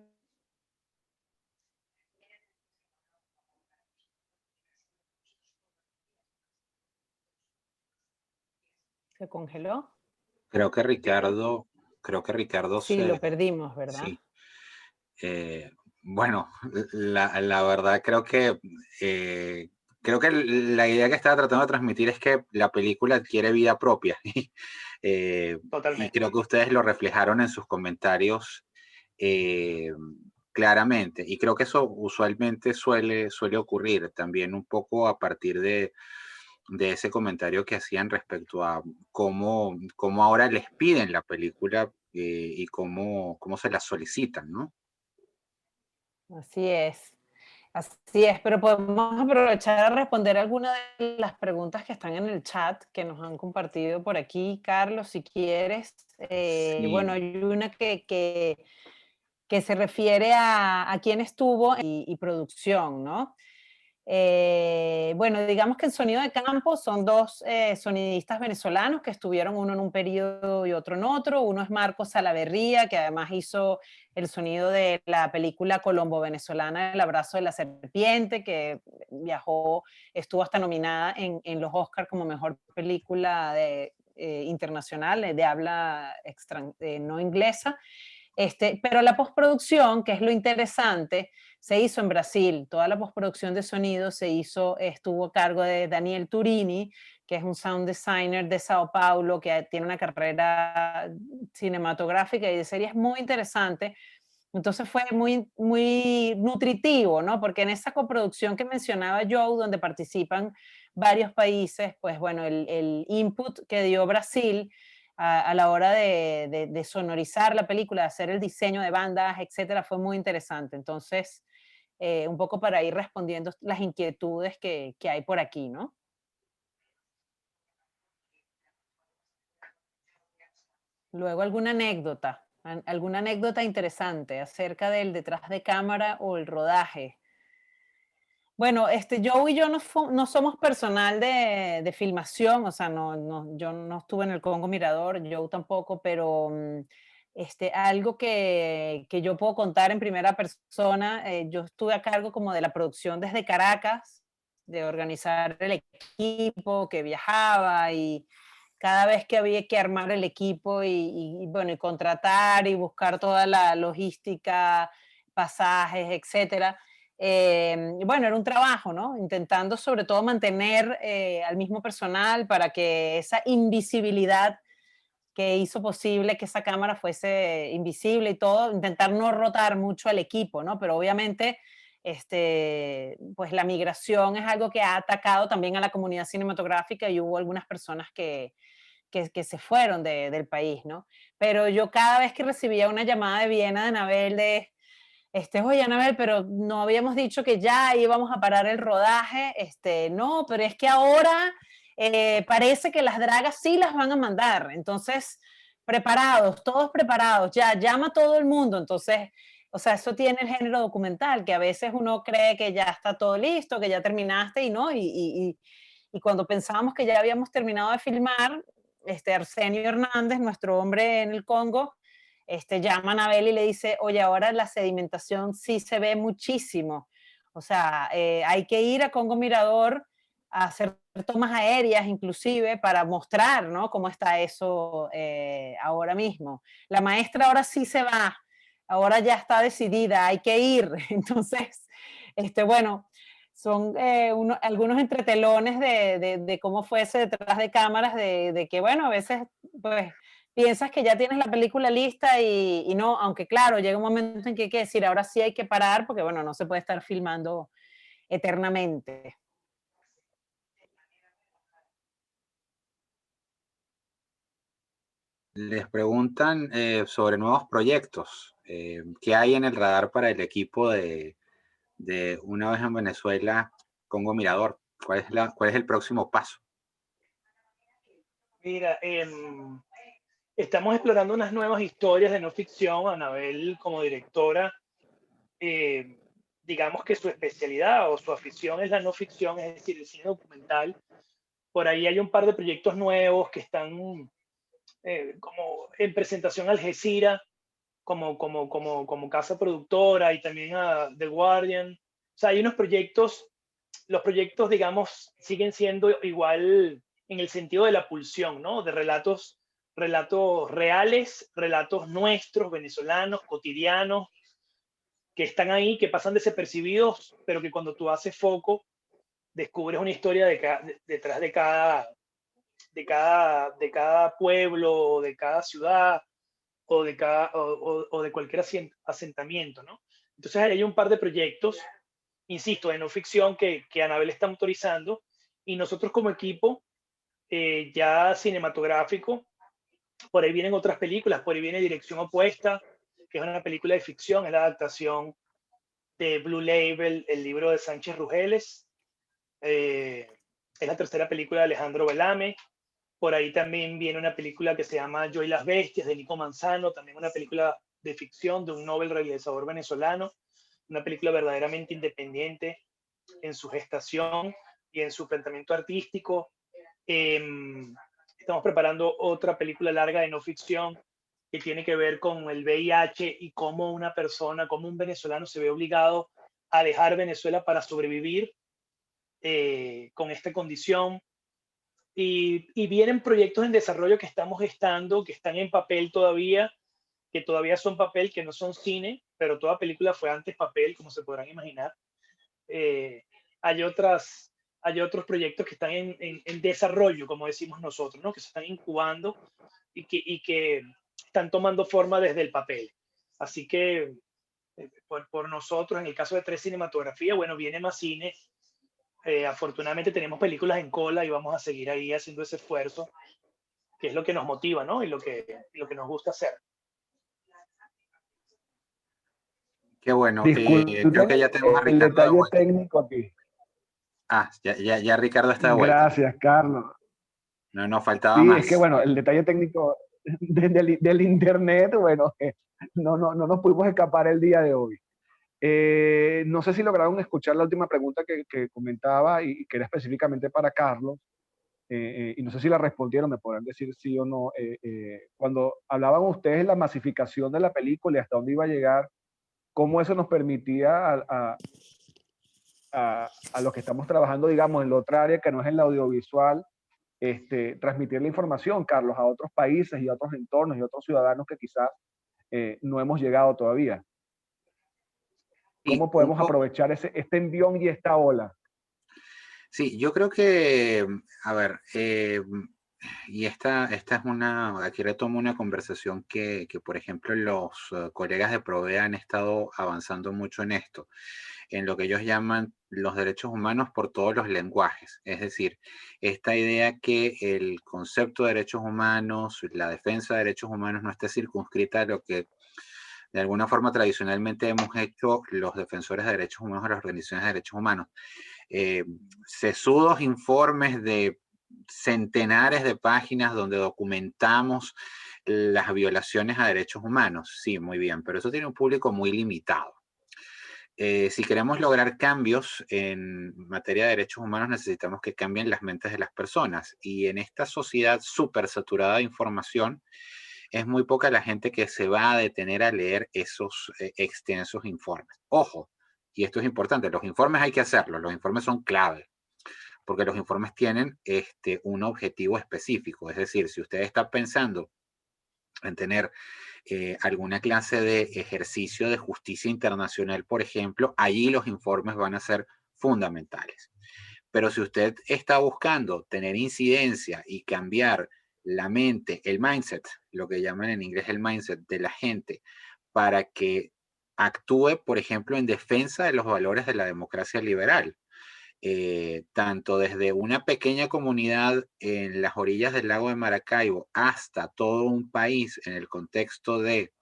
¿Se congeló? Creo que Ricardo Sí, se... lo perdimos, ¿verdad? Sí. Bueno, la verdad creo que la idea que estaba tratando de transmitir es que la película adquiere vida propia. Y creo que ustedes lo reflejaron en sus comentarios claramente. Y creo que eso usualmente suele ocurrir también un poco a partir de ese comentario que hacían respecto a cómo ahora les piden la película y cómo se la solicitan, ¿no? Así es, pero podemos aprovechar a responder algunas de las preguntas que están en el chat que nos han compartido por aquí, Carlos, si quieres. Sí. Bueno, hay una que se refiere a quién estuvo y producción, ¿no? Bueno, digamos que en Sonido de Campo son dos sonidistas venezolanos que estuvieron uno en un periodo y otro en otro. Uno es Marcos Salaverría, que además hizo el sonido de la película colombo-venezolana El abrazo de la serpiente, que estuvo hasta nominada en los Oscars como mejor película internacional de habla no inglesa. Pero la postproducción, que es lo interesante, se hizo en Brasil. Toda la postproducción de sonido estuvo a cargo de Daniel Turini, que es un sound designer de Sao Paulo, que tiene una carrera cinematográfica y de series muy interesante. Entonces fue muy, muy nutritivo, ¿no? Porque en esa coproducción que mencionaba Joe, donde participan varios países, pues bueno, el input que dio Brasil a la hora de sonorizar la película, de hacer el diseño de bandas, etcétera, fue muy interesante. Entonces, un poco para ir respondiendo las inquietudes que hay por aquí, ¿no? Luego, alguna anécdota interesante acerca del detrás de cámara o el rodaje. Bueno, Joe y yo no somos personal de filmación, o sea, yo no estuve en el Congo Mirador, Joe tampoco, pero algo que yo puedo contar en primera persona, yo estuve a cargo como de la producción desde Caracas, de organizar el equipo que viajaba y cada vez que había que armar el equipo bueno, y contratar y buscar toda la logística, pasajes, etcétera. Bueno, era un trabajo, ¿no? Intentando sobre todo mantener al mismo personal para que esa invisibilidad que hizo posible que esa cámara fuese invisible y todo, intentar no rotar mucho al equipo, ¿no? Pero obviamente, pues la migración es algo que ha atacado también a la comunidad cinematográfica y hubo algunas personas que se fueron del país, ¿no? Pero yo cada vez que recibía una llamada de Viena de Anabel oye, Anabel, pero no habíamos dicho que ya íbamos a parar el rodaje, no, pero es que ahora parece que las dragas sí las van a mandar, entonces, preparados, todos preparados, ya, llama a todo el mundo, entonces, o sea, eso tiene el género documental, que a veces uno cree que ya está todo listo, que ya terminaste y no, y cuando pensábamos que ya habíamos terminado de filmar, Arsenio Hernández, nuestro hombre en el Congo, llama a Anabel y le dice, oye, ahora la sedimentación sí se ve muchísimo. O sea, hay que ir a Congo Mirador a hacer tomas aéreas inclusive para mostrar, ¿no? Cómo está eso ahora mismo. La maestra ahora sí se va, ahora ya está decidida, hay que ir. Entonces, bueno, son algunos entretelones de cómo fue ese detrás de cámaras, de que, bueno, a veces, pues, piensas que ya tienes la película lista y no, aunque claro, llega un momento en que hay que decir, ahora sí hay que parar, porque, bueno, no se puede estar filmando eternamente. Les preguntan sobre nuevos proyectos. ¿Qué hay en el radar para el equipo de Una vez en Venezuela, Congo Mirador? ¿Cuál es el próximo paso? Mira, estamos explorando unas nuevas historias de no ficción. Anabel, como directora, eh, digamos que su especialidad o su afición es la no ficción, es decir, el cine documental. Por ahí hay un par de proyectos nuevos que están como en presentación a Algeciras, como casa productora, y también a The Guardian. O sea, hay unos proyectos, los proyectos, digamos, siguen siendo igual en el sentido de la pulsión, ¿no? De relatos reales, relatos nuestros, venezolanos, cotidianos, que están ahí, que pasan desapercibidos, pero que cuando tú haces foco, descubres una historia detrás de cada pueblo, de cada ciudad, o de cualquier asentamiento, ¿no? Entonces hay un par de proyectos, insisto, de no ficción que Anabel está autorizando, y nosotros como equipo ya cinematográfico, por ahí vienen otras películas, por ahí viene Dirección Opuesta, que es una película de ficción, es la adaptación de Blue Label, el libro de Sánchez Rugeles. Es la tercera película de Alejandro Velame. Por ahí también viene una película que se llama Yo y las Bestias, de Nico Manzano, también una película de ficción de un Nobel realizador venezolano, una película verdaderamente independiente en su gestación y en su planteamiento artístico. Estamos preparando otra película larga de no ficción que tiene que ver con el VIH y cómo una persona, cómo un venezolano se ve obligado a dejar Venezuela para sobrevivir con esta condición. Y vienen proyectos en desarrollo que estamos gestando, que están en papel todavía, que todavía son papel, que no son cine, pero toda película fue antes papel, como se podrán imaginar. Eh, hay otros proyectos que están en desarrollo, como decimos nosotros, ¿no? Que se están incubando y que están tomando forma desde el papel. Así que por nosotros, en el caso de Tres Cinematografía, bueno, viene más cine. Afortunadamente tenemos películas en cola y vamos a seguir ahí haciendo ese esfuerzo, que es lo que nos motiva, ¿no? Y lo que nos gusta hacer. Qué bueno. Disculpen Creo que ya tenemos a el Ricardo de detalle vuelta. técnico aquí. Ya Ricardo está de vuelta. Gracias, Carlos. No nos faltaba Sí, más. es que bueno, el detalle técnico del internet, bueno, no nos pudimos escapar el día de hoy. No sé si lograron escuchar la última pregunta que comentaba y que era específicamente para Carlos, y no sé si la respondieron, me podrán decir sí o no. Cuando hablaban ustedes de la masificación de la película y hasta dónde iba a llegar, cómo eso nos permitía a los que estamos trabajando, digamos, en la otra área que no es en la audiovisual, transmitir la información, Carlos, a otros países y a otros entornos y a otros ciudadanos que quizás no hemos llegado todavía. Y ¿Cómo podemos aprovechar este envión y esta ola? Sí, yo creo que, a ver, y esta es aquí retomo una conversación que por ejemplo, los colegas de Provea han estado avanzando mucho en esto, en lo que ellos llaman los derechos humanos por todos los lenguajes. Es decir, esta idea que el concepto de derechos humanos, la defensa de derechos humanos no esté circunscrita a lo que de alguna forma tradicionalmente hemos hecho los defensores de derechos humanos o las organizaciones de derechos humanos. Sesudos informes de centenares de páginas donde documentamos las violaciones a derechos humanos. Sí, muy bien, pero eso tiene un público muy limitado. Si queremos lograr cambios en materia de derechos humanos, necesitamos que cambien las mentes de las personas. Y en esta sociedad súper saturada de información, es muy poca la gente que se va a detener a leer esos extensos informes. Ojo, y esto es importante, los informes hay que hacerlos, los informes son clave, porque los informes tienen un objetivo específico. Es decir, si usted está pensando en tener alguna clase de ejercicio de justicia internacional, por ejemplo, allí los informes van a ser fundamentales. Pero si usted está buscando tener incidencia y cambiar la mente, el mindset, lo que llaman en inglés el mindset de la gente, para que actúe, por ejemplo, en defensa de los valores de la democracia liberal, tanto desde una pequeña comunidad en las orillas del lago de Maracaibo hasta todo un país en el contexto de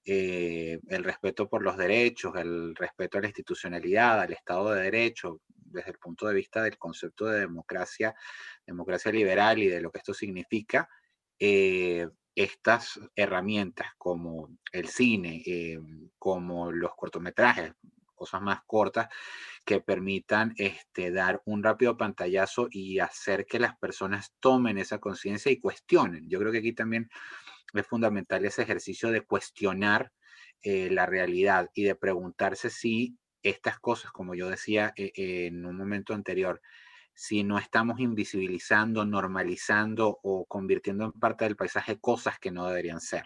el respeto por los derechos, el respeto a la institucionalidad, al Estado de Derecho, desde el punto de vista del concepto de democracia, democracia liberal y de lo que esto significa, estas herramientas como el cine, como los cortometrajes, cosas más cortas, que permitan dar un rápido pantallazo y hacer que las personas tomen esa conciencia y cuestionen. Yo creo que aquí también es fundamental ese ejercicio de cuestionar la realidad y de preguntarse si estas cosas, como yo decía en un momento anterior, si no estamos invisibilizando, normalizando o convirtiendo en parte del paisaje cosas que no deberían ser.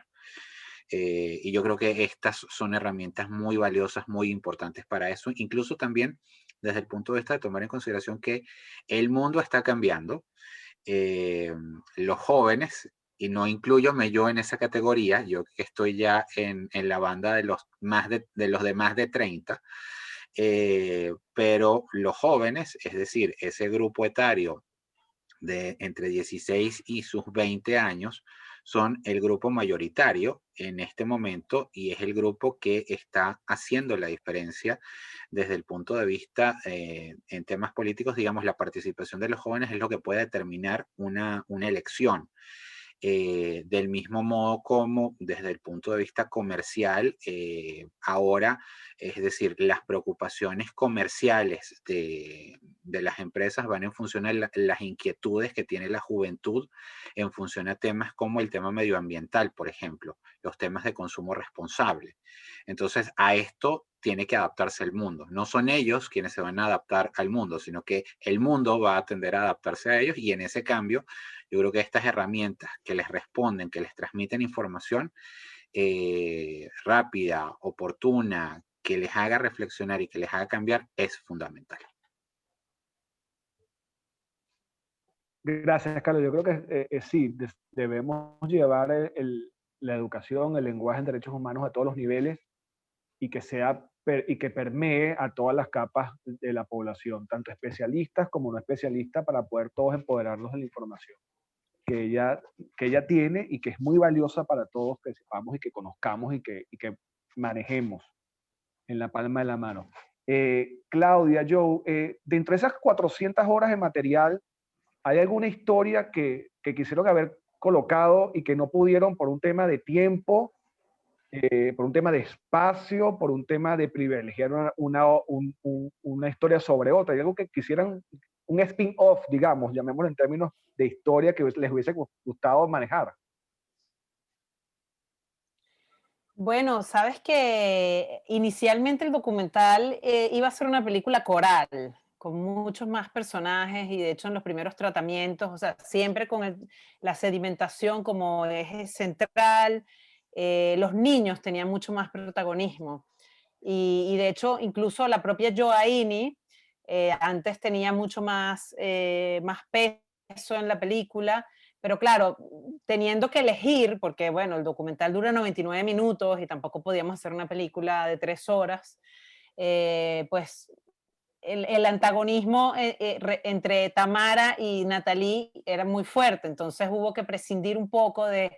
Y yo creo que estas son herramientas muy valiosas, muy importantes para eso, incluso también desde el punto de vista de tomar en consideración que el mundo está cambiando. Los jóvenes, y no incluyome yo en esa categoría, yo que estoy ya en la banda de los de más de 30, pero los jóvenes, es decir, ese grupo etario de entre 16 y sus 20 años, son el grupo mayoritario en este momento y es el grupo que está haciendo la diferencia desde el punto de vista en temas políticos. Digamos, la participación de los jóvenes es lo que puede determinar una elección. Del mismo modo como desde el punto de vista comercial, ahora, es decir, las preocupaciones comerciales de las empresas van en función de las inquietudes que tiene la juventud en función a temas como el tema medioambiental, por ejemplo, los temas de consumo responsable. Entonces, a esto tiene que adaptarse el mundo. No son ellos quienes se van a adaptar al mundo, sino que el mundo va a tender a adaptarse a ellos y en ese cambio yo creo que estas herramientas que les responden, que les transmiten información rápida, oportuna, que les haga reflexionar y que les haga cambiar, es fundamental. Gracias, Carlos. Yo creo que sí, debemos llevar la educación, el lenguaje en derechos humanos a todos los niveles y que permee a todas las capas de la población, tanto especialistas como no especialistas, para poder todos empoderarnos de la información que ella tiene y que es muy valiosa para todos, que sepamos y que conozcamos y que manejemos en la palma de la mano. Claudia, Joe, dentro de esas 400 horas de material, ¿hay alguna historia que quisieron haber colocado y que no pudieron por un tema de tiempo, por un tema de espacio, por un tema de privilegiar una historia sobre otra? ¿Hay algo que quisieran, un spin-off, digamos, llamémoslo en términos de historia, que les hubiese gustado manejar? Bueno, sabes que inicialmente el documental iba a ser una película coral, con muchos más personajes y de hecho en los primeros tratamientos, o sea, siempre con la sedimentación como eje central, los niños tenían mucho más protagonismo. Y de hecho, incluso la propia Joaini antes tenía mucho más peso en la película, pero claro, teniendo que elegir, porque bueno, el documental dura 99 minutos y tampoco podíamos hacer una película de 3 horas, pues el antagonismo entre Tamara y Natalie era muy fuerte, entonces hubo que prescindir un poco de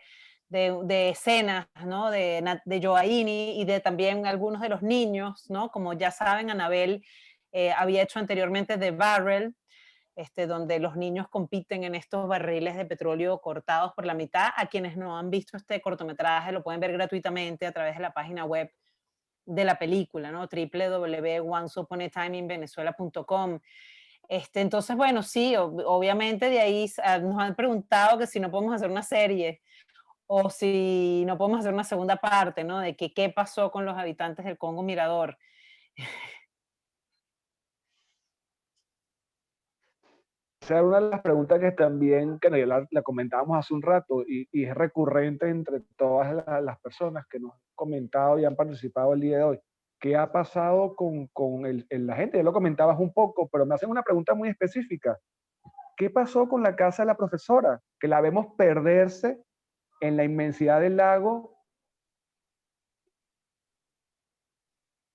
escenas, ¿no? De Joaini y de también algunos de los niños, ¿no? Como ya saben, Anabel había hecho anteriormente The Barrel, donde los niños compiten en estos barriles de petróleo cortados por la mitad. A quienes no han visto este cortometraje lo pueden ver gratuitamente a través de la página web de la película, ¿no? www.onceuponatimeinvenezuela.com. Entonces, bueno, sí, obviamente de ahí nos han preguntado que si no podemos hacer una serie o si no podemos hacer una segunda parte, ¿no? De que qué pasó con los habitantes del Congo Mirador. Esa era una de las preguntas que también, que la comentábamos hace un rato y es recurrente entre todas las personas que nos han comentado y han participado el día de hoy. ¿qué ha pasado con la gente? Ya lo comentabas un poco, pero me hacen una pregunta muy específica. ¿Qué pasó con la casa de la profesora? Que la vemos perderse en la inmensidad del lago.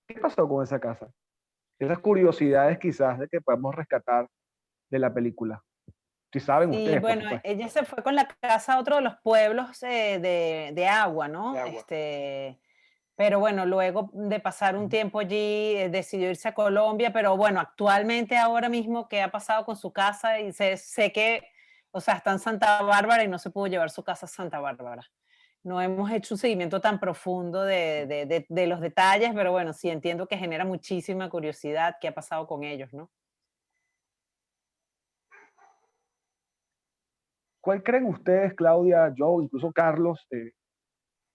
¿Qué pasó con esa casa? Esas curiosidades quizás de que podemos rescatar de la película. Si saben Sí, ustedes, por bueno, supuesto. ella se fue con la casa a otro de los pueblos de agua, ¿no? De agua. Pero bueno, luego de pasar un tiempo allí, decidió irse a Colombia, pero bueno, actualmente ahora mismo, ¿qué ha pasado con su casa? Y sé que, o sea, está en Santa Bárbara y no se pudo llevar su casa a Santa Bárbara. No hemos hecho un seguimiento tan profundo de los detalles, pero bueno, sí entiendo que genera muchísima curiosidad qué ha pasado con ellos, ¿no? ¿Cuál creen ustedes, Claudia, Joe, incluso Carlos,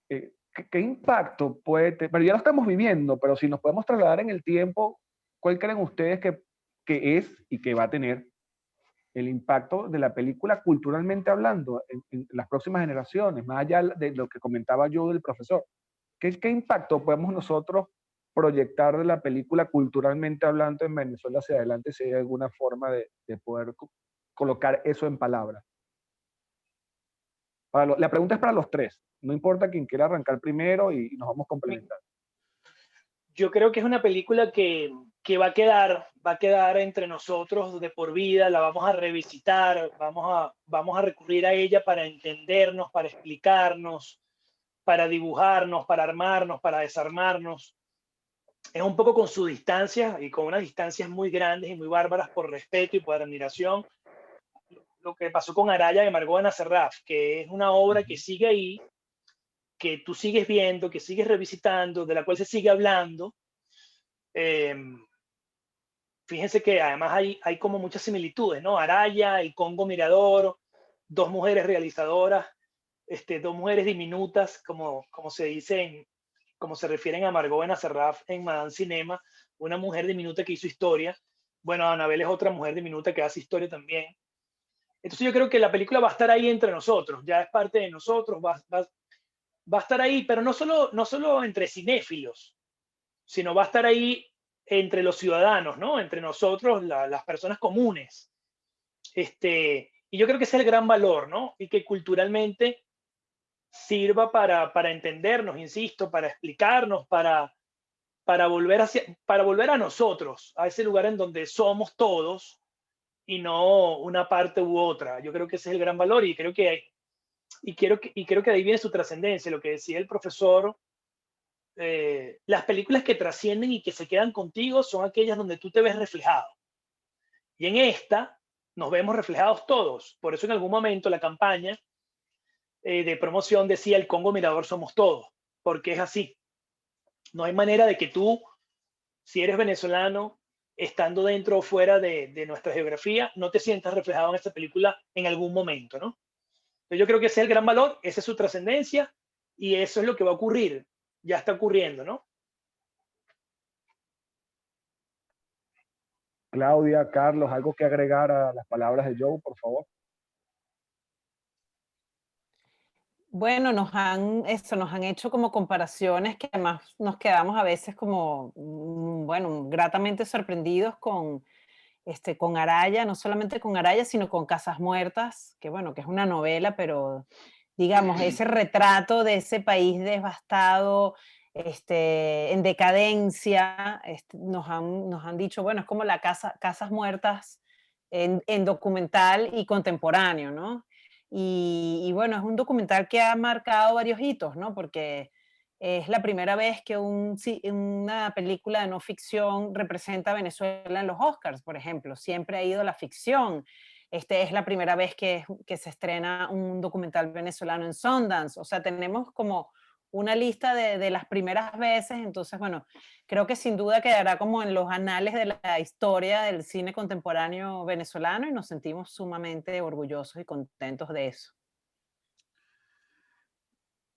qué impacto puede tener? Pero ya lo estamos viviendo, pero si nos podemos trasladar en el tiempo, ¿cuál creen ustedes que es y que va a tener el impacto de la película culturalmente hablando en las próximas generaciones, más allá de lo que comentaba yo del profesor? ¿Qué impacto podemos nosotros proyectar de la película culturalmente hablando en Venezuela hacia adelante, si hay alguna forma de poder colocar eso en palabras? La pregunta es para los tres. No importa quién quiera arrancar primero y nos vamos Mi- complementando. Yo creo que es una película que va a quedar entre nosotros de por vida, la vamos a revisitar, vamos a recurrir a ella para entendernos, para explicarnos, para dibujarnos, para armarnos, para desarmarnos. Es un poco con su distancia y con unas distancias muy grandes y muy bárbaras por respeto y por admiración. Lo que pasó con Araya de Margot Serraf, que es una obra que sigue ahí, que tú sigues viendo, que sigues revisitando, de la cual se sigue hablando. Eh, Fíjense que además hay como muchas similitudes, ¿no? Araya, el Congo Mirador, dos mujeres realizadoras, dos mujeres diminutas, como se dicen, como se refieren a Margot Serraf en Madame Cinema, una mujer diminuta que hizo historia. Bueno, Anabel es otra mujer diminuta que hace historia también. Entonces yo creo que la película va a estar ahí entre nosotros, ya es parte de nosotros, va a estar ahí, pero no solo entre cinéfilos, sino va a estar ahí entre los ciudadanos, ¿no? Entre nosotros, las personas comunes. Y yo creo que ese es el gran valor, ¿no? Y que culturalmente sirva para entendernos, insisto, para explicarnos, para volver a nosotros, a ese lugar en donde somos todos y no una parte u otra. Yo creo que ese es el gran valor y creo que de ahí viene su trascendencia, lo que decía el profesor. Las películas que trascienden y que se quedan contigo son aquellas donde tú te ves reflejado. Y en esta nos vemos reflejados todos. Por eso en algún momento la campaña de promoción decía el Congo Mirador somos todos, porque es así. No hay manera de que tú, si eres venezolano, estando dentro o fuera de nuestra geografía, no te sientas reflejado en esta película en algún momento, ¿no? Entonces yo creo que ese es el gran valor, esa es su trascendencia y eso es lo que va a ocurrir. Ya está ocurriendo, ¿no? Claudia, Carlos, ¿algo que agregar a las palabras de Joe, por favor? Bueno, nos han hecho como comparaciones que además nos quedamos a veces como, bueno, gratamente sorprendidos con Araya, no solamente con Araya, sino con Casas Muertas, que bueno, que es una novela, pero digamos, ese retrato de ese país devastado, en decadencia, nos han dicho, bueno, es como Casas Muertas en documental y contemporáneo, ¿no? Y bueno, es un documental que ha marcado varios hitos, ¿no? Porque es la primera vez que una película de no ficción representa a Venezuela en los Oscars, por ejemplo. Siempre ha ido la ficción. Es la primera vez que se estrena un documental venezolano en Sundance. O sea, tenemos como una lista de las primeras veces. Entonces, bueno, creo que sin duda quedará como en los anales de la historia del cine contemporáneo venezolano y nos sentimos sumamente orgullosos y contentos de eso.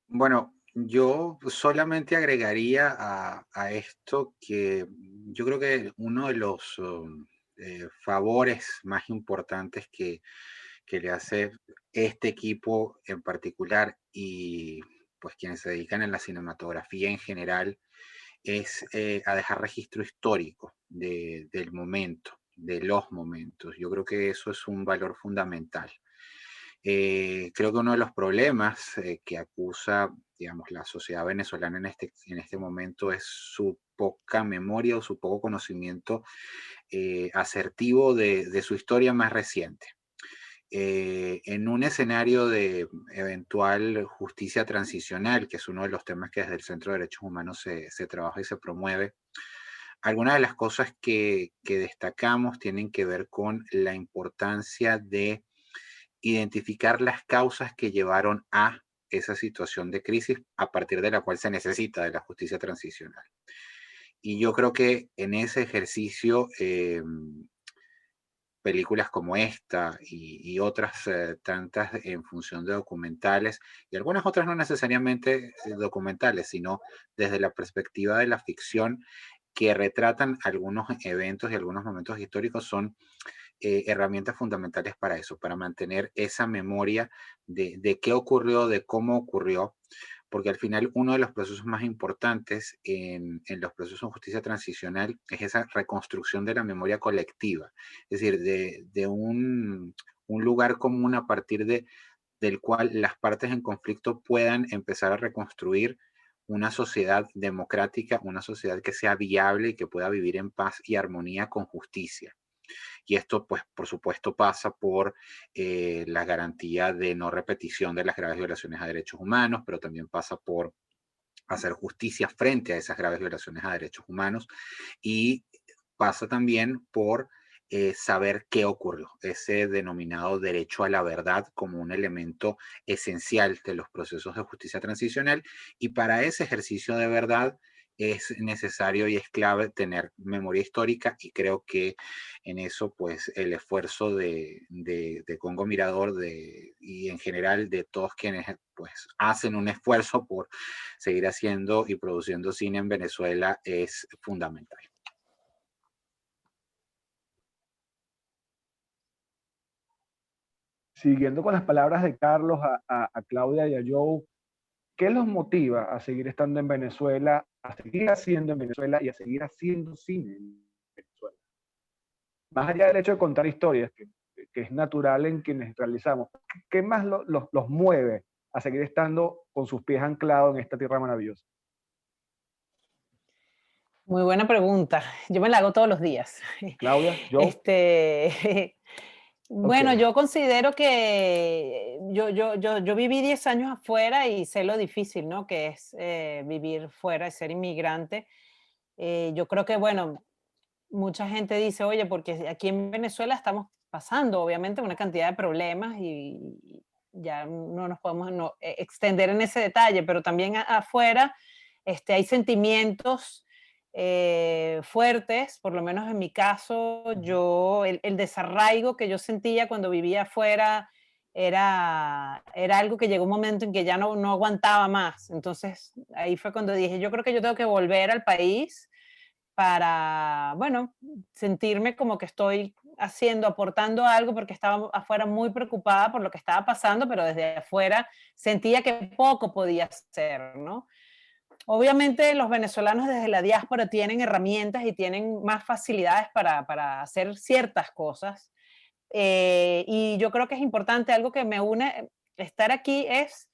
Bueno, yo solamente agregaría a esto que yo creo que uno de los favores más importantes que le hace este equipo en particular y pues quienes se dedican a la cinematografía en general es a dejar registro histórico del momento, de los momentos. Yo creo que eso es un valor fundamental. Creo que uno de los problemas que acusa, digamos, la sociedad venezolana en este momento es su poca memoria o su poco conocimiento asertivo de su historia más reciente. En un escenario de eventual justicia transicional, que es uno de los temas que desde el Centro de Derechos Humanos se trabaja y se promueve, algunas de las cosas que destacamos tienen que ver con la importancia de identificar las causas que llevaron a esa situación de crisis a partir de la cual se necesita de la justicia transicional. Y yo creo que en ese ejercicio películas como esta y otras tantas en función de documentales, y algunas otras no necesariamente documentales, sino desde la perspectiva de la ficción, que retratan algunos eventos y algunos momentos históricos, son herramientas fundamentales para eso, para mantener esa memoria de qué ocurrió, de cómo ocurrió, porque al final uno de los procesos más importantes en los procesos de justicia transicional es esa reconstrucción de la memoria colectiva, es decir, de un lugar común a partir del cual las partes en conflicto puedan empezar a reconstruir una sociedad democrática, una sociedad que sea viable y que pueda vivir en paz y armonía con justicia. Y esto, pues, por supuesto, pasa por la garantía de no repetición de las graves violaciones a derechos humanos, pero también pasa por hacer justicia frente a esas graves violaciones a derechos humanos, y pasa también por saber qué ocurrió, ese denominado derecho a la verdad como un elemento esencial de los procesos de justicia transicional. Y para ese ejercicio de verdad es necesario y es clave tener memoria histórica, y creo que en eso pues el esfuerzo de Congo Mirador y en general de todos quienes pues hacen un esfuerzo por seguir haciendo y produciendo cine en Venezuela es fundamental. Siguiendo con las palabras de Carlos, a Claudia y a Joe, ¿qué los motiva a seguir estando en Venezuela, a seguir haciendo en Venezuela y a seguir haciendo cine en Venezuela? Más allá del hecho de contar historias, que es natural en quienes realizamos, ¿qué más los mueve a seguir estando con sus pies anclados en esta tierra maravillosa? Muy buena pregunta. Yo me la hago todos los días. Claudia, Joe. Bueno, Ok. yo considero que yo viví 10 años afuera y sé lo difícil, ¿no? Que es vivir fuera y ser inmigrante. Yo creo que, bueno, mucha gente dice, oye, porque aquí en Venezuela estamos pasando, obviamente, una cantidad de problemas y ya no nos podemos extender en ese detalle, pero también afuera hay sentimientos fuertes, por lo menos en mi caso, el desarraigo que yo sentía cuando vivía afuera era algo que llegó un momento en que ya no aguantaba más. Entonces ahí fue cuando dije, yo creo que yo tengo que volver al país para, bueno, sentirme como que estoy haciendo, aportando algo, porque estaba afuera muy preocupada por lo que estaba pasando, pero desde afuera sentía que poco podía hacer, ¿no? Obviamente los venezolanos desde la diáspora tienen herramientas y tienen más facilidades para hacer ciertas cosas. Y yo creo que es importante, algo que me une estar aquí es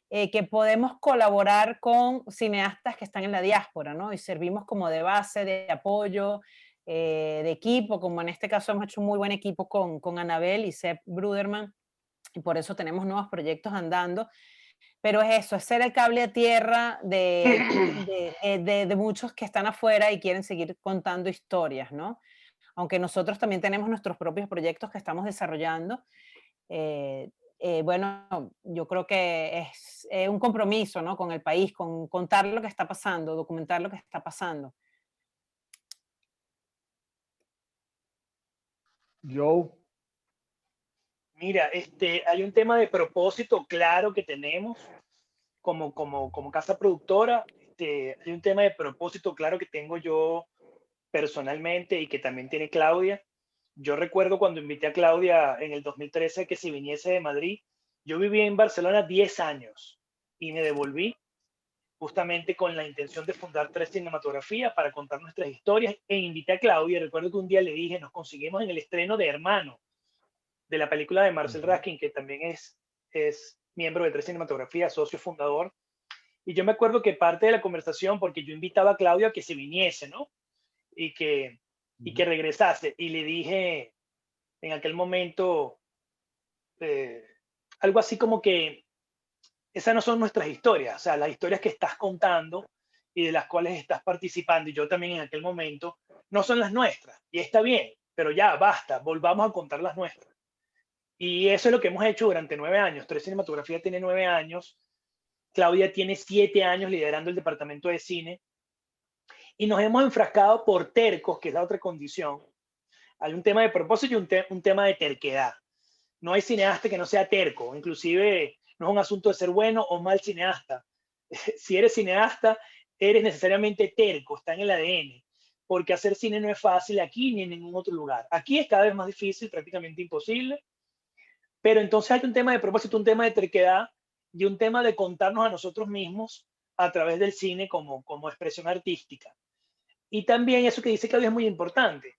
que podemos colaborar con cineastas que están en la diáspora, ¿no? Y servimos como de base, de apoyo, de equipo, como en este caso hemos hecho un muy buen equipo con Anabel y Sepp Bruderman, y por eso tenemos nuevos proyectos andando. Pero es eso, es ser el cable a tierra de muchos que están afuera y quieren seguir contando historias, ¿no? Aunque nosotros también tenemos nuestros propios proyectos que estamos desarrollando. Bueno, yo creo que es un compromiso, ¿no? Con el país, con contar lo que está pasando, documentar lo que está pasando. Joe. Mira, hay un tema de propósito claro que tenemos como casa productora. Hay un tema de propósito claro que tengo yo personalmente y que también tiene Claudia. Yo recuerdo cuando invité a Claudia en el 2013 a que se viniese de Madrid. Yo viví en Barcelona 10 años y me devolví justamente con la intención de fundar 3 Cinematografía para contar nuestras historias, e invité a Claudia. Recuerdo que un día le dije, nos conseguimos en el estreno de Hermano, de la película de Marcel Raskin, que también es miembro de 3 Cinematografía, socio fundador. Y yo me acuerdo que parte de la conversación, porque yo invitaba a Claudia a que se viniese, ¿no? Y que regresase. Y le dije en aquel momento algo así como que esas no son nuestras historias, o sea, las historias que estás contando y de las cuales estás participando, y yo también en aquel momento, no son las nuestras. Y está bien, pero ya, basta, volvamos a contar las nuestras. Y eso es lo que hemos hecho durante 9 años. 3 Cinematografía tiene 9 años. Claudia tiene 7 años liderando el departamento de cine. Y nos hemos enfrascado por tercos, que es la otra condición. Hay un tema de propósito y un tema de terquedad. No hay cineasta que no sea terco. Inclusive no es un asunto de ser bueno o mal cineasta. Si eres cineasta, eres necesariamente terco, está en el ADN. Porque hacer cine no es fácil aquí ni en ningún otro lugar. Aquí es cada vez más difícil, prácticamente imposible. Pero entonces hay un tema de propósito, un tema de terquedad y un tema de contarnos a nosotros mismos a través del cine como expresión artística. Y también eso que dice Claudia es muy importante.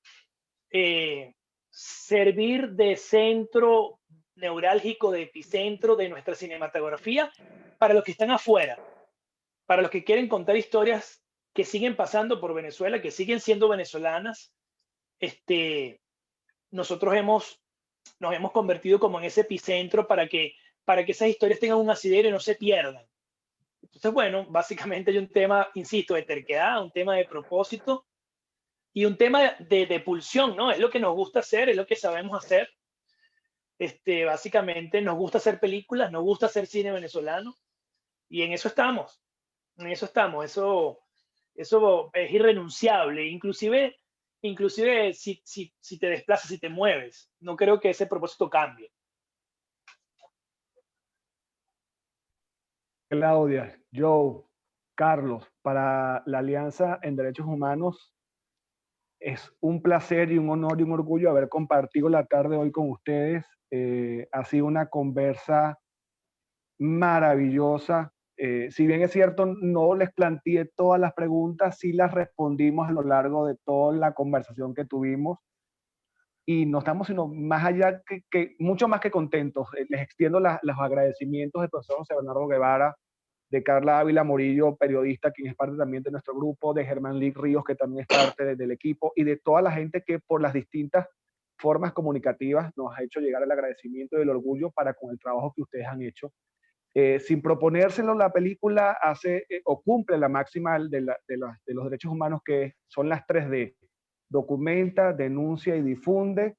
Servir de centro neurálgico, de epicentro de nuestra cinematografía para los que están afuera, para los que quieren contar historias que siguen pasando por Venezuela, que siguen siendo venezolanas. Nosotros nos hemos convertido como en ese epicentro para que esas historias tengan un asidero y no se pierdan. Entonces, bueno, básicamente hay un tema, insisto, de terquedad, un tema de propósito y un tema de pulsión, ¿no? Es lo que nos gusta hacer, es lo que sabemos hacer. Básicamente nos gusta hacer películas, nos gusta hacer cine venezolano y en eso estamos, eso es irrenunciable, inclusive si te desplazas, si te mueves, no creo que ese propósito cambie. Claudia, Joe, Carlos, para la Alianza en Derechos Humanos es un placer y un honor y un orgullo haber compartido la tarde hoy con ustedes. Ha sido una conversa maravillosa. Si bien es cierto, no les planteé todas las preguntas, sí las respondimos a lo largo de toda la conversación que tuvimos. Y no estamos sino más allá mucho más que contentos. Les extiendo los agradecimientos del profesor José Bernardo Guevara, de Carla Ávila Morillo, periodista, quien es parte también de nuestro grupo, de Germán Lick Ríos, que también es parte del equipo, y de toda la gente que por las distintas formas comunicativas nos ha hecho llegar el agradecimiento y el orgullo para con el trabajo que ustedes han hecho. Sin proponérselo, la película hace o cumple la máxima de los derechos humanos, que son las 3D: documenta, denuncia y difunde.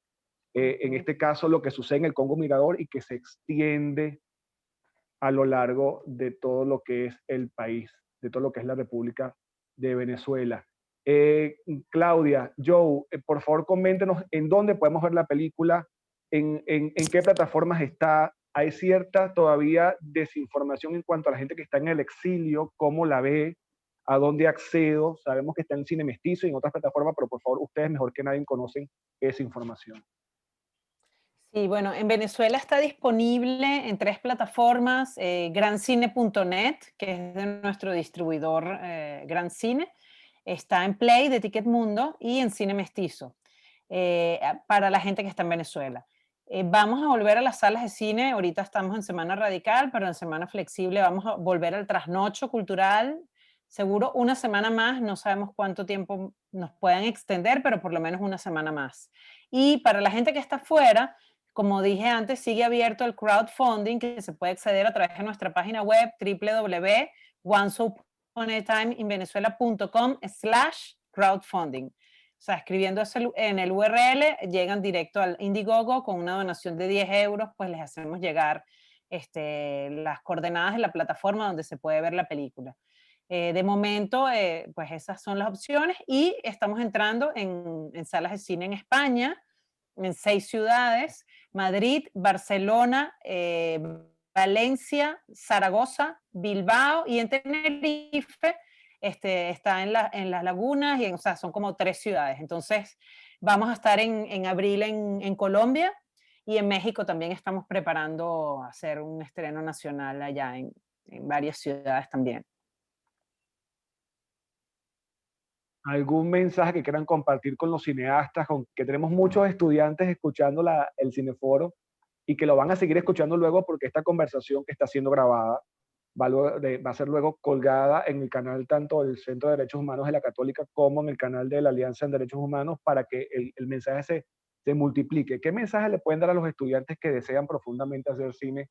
En este caso, lo que sucede en el Congo Mirador y que se extiende a lo largo de todo lo que es el país, de todo lo que es la República de Venezuela. Claudia, Joe, por favor coméntenos en dónde podemos ver la película, en qué plataformas está. Hay cierta todavía desinformación en cuanto a la gente que está en el exilio, cómo la ve, a dónde accedo. Sabemos que está en Cine Mestizo y en otras plataformas, pero por favor, ustedes mejor que nadie conocen esa información. Sí, bueno, en Venezuela está disponible en 3 plataformas: grancine.net, que es de nuestro distribuidor Gran Cine, está en Play de Ticketmundo y en Cine Mestizo, para la gente que está en Venezuela. Vamos a volver a las salas de cine, ahorita estamos en semana radical, pero en semana flexible vamos a volver al trasnocho cultural, seguro una semana más, no sabemos cuánto tiempo nos puedan extender, pero por lo menos una semana más. Y para la gente que está fuera, como dije antes, sigue abierto el crowdfunding, que se puede acceder a través de nuestra página web www.onceuponetimeInvenezuela.com/crowdfunding. O sea, escribiendo eso en el URL, llegan directo al Indiegogo. Con una donación de 10 euros, pues les hacemos llegar las coordenadas de la plataforma donde se puede ver la película. De momento, pues esas son las opciones, y estamos entrando en salas de cine en España, en 6 ciudades: Madrid, Barcelona, Valencia, Zaragoza, Bilbao, y en Tenerife está en las lagunas, o sea, son como 3 ciudades. Entonces, vamos a estar en abril en Colombia, y en México también estamos preparando hacer un estreno nacional allá en varias ciudades también. ¿Algún mensaje que quieran compartir con los cineastas, que tenemos muchos estudiantes escuchando el Cineforo y que lo van a seguir escuchando luego porque esta conversación que está siendo grabada va a ser luego colgada en el canal tanto del Centro de Derechos Humanos de la Católica como en el canal de la Alianza en Derechos Humanos para que el mensaje se multiplique? ¿Qué mensaje le pueden dar a los estudiantes que desean profundamente hacer cine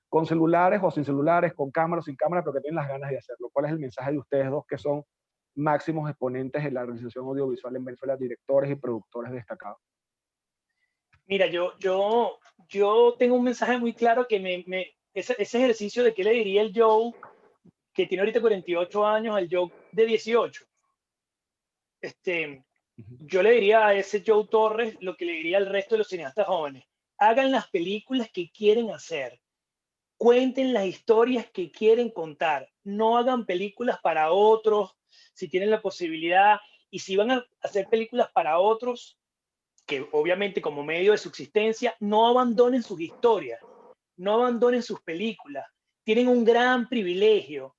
con celulares o sin celulares, con cámara o sin cámara, pero que tienen las ganas de hacerlo? ¿Cuál es el mensaje de ustedes dos que son máximos exponentes en la realización audiovisual en Venezuela, directores y productores destacados? Mira, yo tengo un mensaje muy claro que ese ejercicio de qué le diría el Joe que tiene ahorita 48 años al Joe de 18. Yo le diría a ese Joe Torres lo que le diría al resto de los cineastas jóvenes. Hagan las películas que quieren hacer. Cuenten las historias que quieren contar. No hagan películas para otros si tienen la posibilidad. Y si van a hacer películas para otros, que obviamente como medio de subsistencia, no abandonen sus historias, no abandonen sus películas. Tienen un gran privilegio.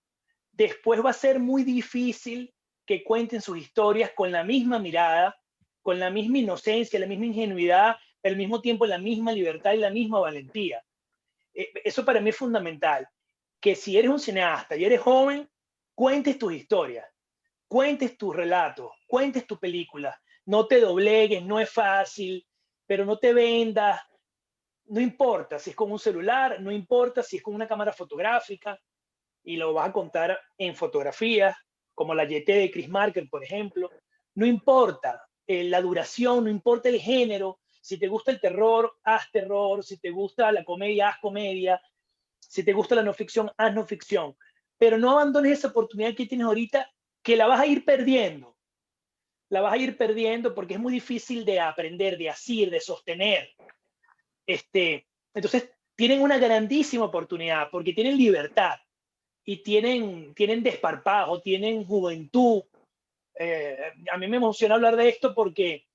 Después va a ser muy difícil que cuenten sus historias con la misma mirada, con la misma inocencia, la misma ingenuidad, pero al mismo tiempo la misma libertad y la misma valentía. Eso para mí es fundamental, que si eres un cineasta y eres joven, cuentes tus historias, cuentes tus relatos, cuentes tu película, no te doblegues, no es fácil, pero no te vendas, no importa si es con un celular, no importa si es con una cámara fotográfica y lo vas a contar en fotografías, como la YT de Chris Marker, por ejemplo, no importa la duración, no importa el género, si te gusta el terror, haz terror, si te gusta la comedia, haz comedia, si te gusta la no ficción, haz no ficción, pero no abandones esa oportunidad que tienes ahorita, que la vas a ir perdiendo. La vas a ir perdiendo porque es muy difícil de aprender, de asir, de sostener. Entonces, tienen una grandísima oportunidad porque tienen libertad y tienen desparpajo, tienen juventud. A mí me emociona hablar de esto porque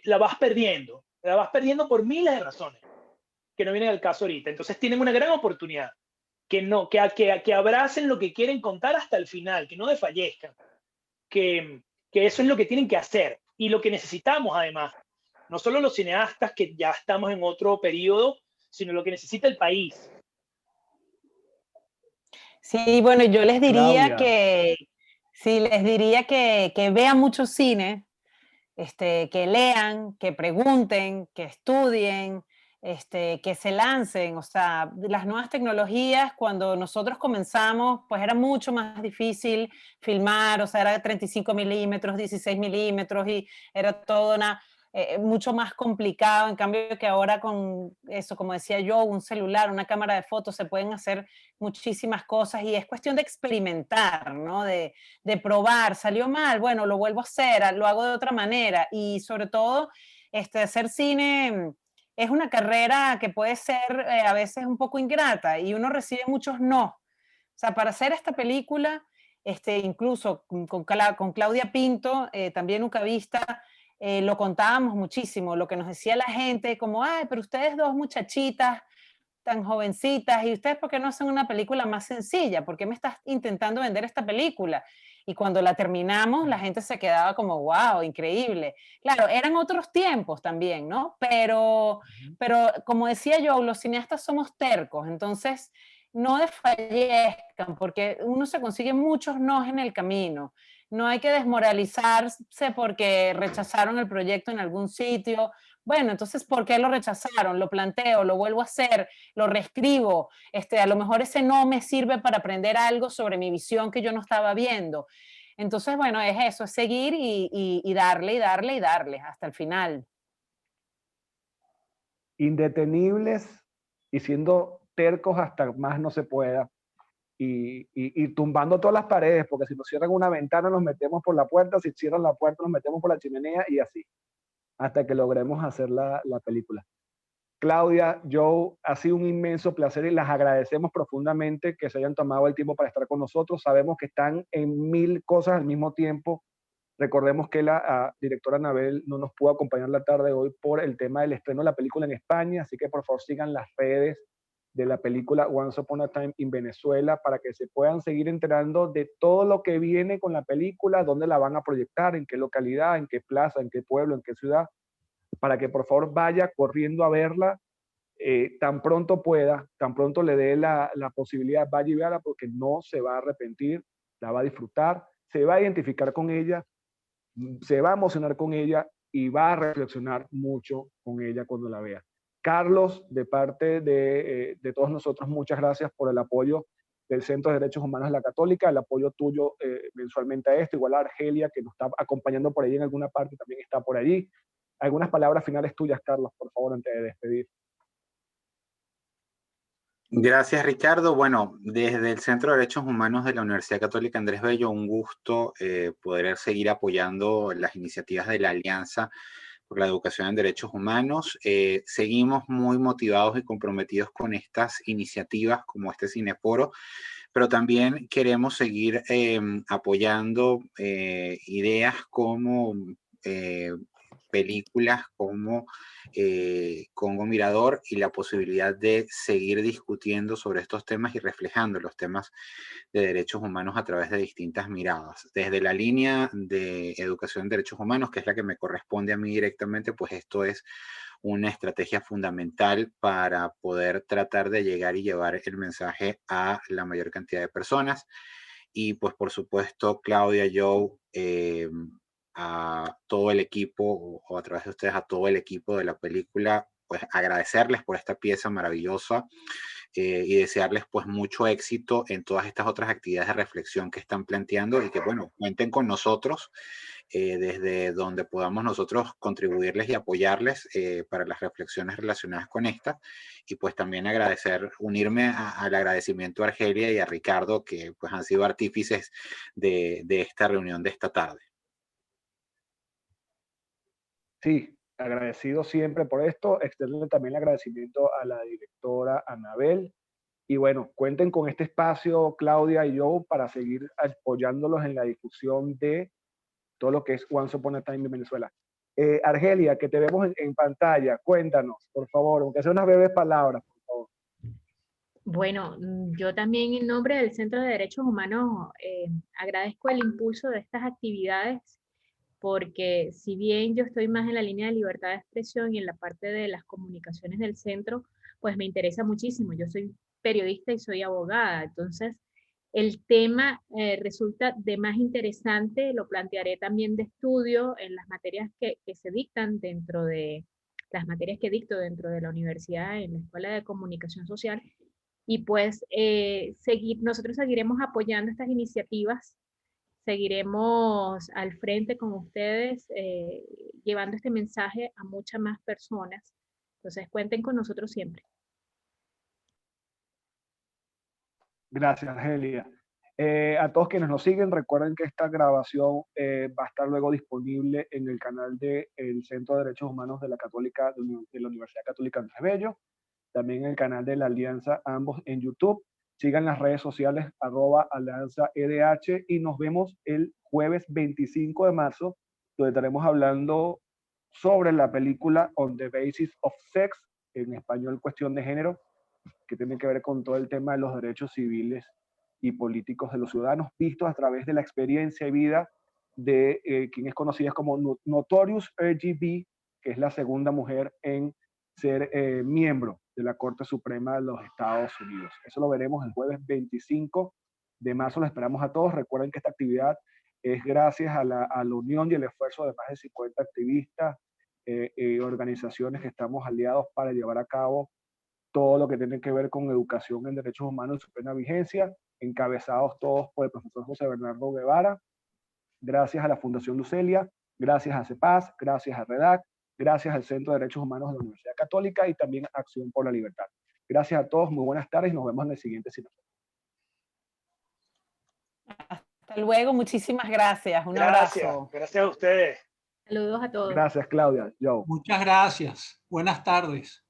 la vas perdiendo por miles de razones que no vienen al caso ahorita. Entonces tienen una gran oportunidad, que abracen lo que quieren contar hasta el final, que no desfallezcan, que eso es lo que tienen que hacer y lo que necesitamos además, no solo los cineastas que ya estamos en otro periodo, sino lo que necesita el país. Sí, bueno, yo les diría Claudia. que vean mucho cine, que lean, que pregunten, que estudien, que se lancen. O sea, las nuevas tecnologías, cuando nosotros comenzamos, pues era mucho más difícil filmar, o sea, era 35 milímetros, 16 milímetros y era todo mucho más complicado. En cambio que ahora con eso, como decía yo, un celular, una cámara de fotos, se pueden hacer muchísimas cosas y es cuestión de experimentar, ¿no? De probar, salió mal, bueno, lo vuelvo a hacer, lo hago de otra manera y sobre todo, hacer cine es una carrera que puede ser a veces un poco ingrata y uno recibe muchos no. O sea, para hacer esta película, incluso con Claudia Pinto, también ucavista, lo contábamos muchísimo, lo que nos decía la gente, como, ay, pero ustedes dos muchachitas tan jovencitas, y ustedes por qué no hacen una película más sencilla, por qué me estás intentando vender esta película. Y cuando la terminamos, la gente se quedaba como, wow, increíble. Claro, eran otros tiempos también, ¿no? Pero como decía yo, los cineastas somos tercos, entonces no desfallezcan, porque uno se consigue muchos nos en el camino. No hay que desmoralizarse porque rechazaron el proyecto en algún sitio. Bueno, entonces, ¿por qué lo rechazaron? Lo planteo, lo vuelvo a hacer, lo reescribo. A lo mejor ese no me sirve para aprender algo sobre mi visión que yo no estaba viendo. Entonces, bueno, es eso, es seguir y darle y darle y darle hasta el final. Indetenibles y siendo tercos hasta más no se pueda. Y tumbando todas las paredes, porque si nos cierran una ventana nos metemos por la puerta, si cierran la puerta nos metemos por la chimenea y así, hasta que logremos hacer la película. Claudia, Joe, ha sido un inmenso placer y las agradecemos profundamente que se hayan tomado el tiempo para estar con nosotros. Sabemos que están en 1000 cosas al mismo tiempo. Recordemos que la directora Anabel no nos pudo acompañar la tarde de hoy por el tema del estreno de la película en España, así que por favor sigan las redes de la película Once Upon a Time in Venezuela, para que se puedan seguir enterando de todo lo que viene con la película, dónde la van a proyectar, en qué localidad, en qué plaza, en qué pueblo, en qué ciudad, para que por favor vaya corriendo a verla tan pronto pueda, tan pronto le dé la posibilidad, vaya y véala, porque no se va a arrepentir, la va a disfrutar, se va a identificar con ella, se va a emocionar con ella y va a reflexionar mucho con ella cuando la vea. Carlos, de parte de todos nosotros, muchas gracias por el apoyo del Centro de Derechos Humanos de la Católica, el apoyo tuyo mensualmente a esto, igual a Argelia, que nos está acompañando por ahí en alguna parte, también está por allí. Algunas palabras finales tuyas, Carlos, por favor, antes de despedir. Gracias, Ricardo. Bueno, desde el Centro de Derechos Humanos de la Universidad Católica Andrés Bello, un gusto poder seguir apoyando las iniciativas de la Alianza por la Educación en Derechos Humanos. Seguimos muy motivados y comprometidos con estas iniciativas como este Cineforo, pero también queremos seguir apoyando ideas como películas como Congo Mirador y la posibilidad de seguir discutiendo sobre estos temas y reflejando los temas de derechos humanos a través de distintas miradas. Desde la línea de educación en derechos humanos, que es la que me corresponde a mí directamente, pues esto es una estrategia fundamental para poder tratar de llegar y llevar el mensaje a la mayor cantidad de personas. Y pues por supuesto, Claudia, Joe, a todo el equipo, o a través de ustedes a todo el equipo de la película, pues agradecerles por esta pieza maravillosa y desearles pues mucho éxito en todas estas otras actividades de reflexión que están planteando y que bueno, cuenten con nosotros desde donde podamos nosotros contribuirles y apoyarles para las reflexiones relacionadas con esta. Y pues también unirme al agradecimiento a Argelia y a Ricardo, que pues han sido artífices de esta reunión de esta tarde. Sí, agradecido siempre por esto. Externo también el agradecimiento a la directora Anabel. Y bueno, cuenten con este espacio, Claudia y yo, para seguir apoyándolos en la difusión de todo lo que es Once Upon a Time en Venezuela. Argelia, que te vemos en pantalla, cuéntanos, por favor, aunque sea unas breves palabras, por favor. Bueno, yo también en nombre del Centro de Derechos Humanos agradezco el impulso de estas actividades, porque si bien yo estoy más en la línea de libertad de expresión y en la parte de las comunicaciones del centro, pues me interesa muchísimo. Yo soy periodista y soy abogada, entonces el tema resulta de más interesante, lo plantearé también de estudio en las materias que se dictan dentro de las materias que dicto dentro de la universidad en la Escuela de Comunicación Social. Y pues nosotros seguiremos apoyando estas iniciativas, seguiremos al frente con ustedes, llevando este mensaje a muchas más personas. Entonces cuenten con nosotros siempre. Gracias, Argelia. A todos quienes nos siguen, recuerden que esta grabación va a estar luego disponible en el canal del Centro de Derechos Humanos de la Universidad Católica Andrés Bello, también en el canal de la Alianza, ambos en YouTube. Sigan las redes sociales @AlianzaEDH y nos vemos el jueves 25 de marzo, donde estaremos hablando sobre la película On the Basis of Sex, en español Cuestión de Género, que tiene que ver con todo el tema de los derechos civiles y políticos de los ciudadanos, vistos a través de la experiencia y vida de quien es conocida como Notorious RGB, que es la segunda mujer en ser miembro de la Corte Suprema de los Estados Unidos. Eso lo veremos el jueves 25 de marzo, lo esperamos a todos. Recuerden que esta actividad es gracias a la unión y el esfuerzo de más de 50 activistas y organizaciones que estamos aliados para llevar a cabo todo lo que tiene que ver con educación en derechos humanos en su plena vigencia, encabezados todos por el profesor José Bernardo Guevara. Gracias a la Fundación Lucelia, gracias a CEPAS, gracias a REDAC, gracias al Centro de Derechos Humanos de la Universidad Católica y también a Acción por la Libertad. Gracias a todos, muy buenas tardes y nos vemos en el siguiente Cineforo. Hasta luego, muchísimas gracias. Un abrazo. Gracias a ustedes. Saludos a todos. Gracias, Claudia. Joe. Muchas gracias. Buenas tardes.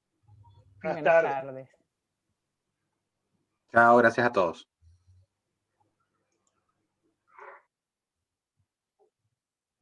Buenas tardes. Chao, gracias a todos.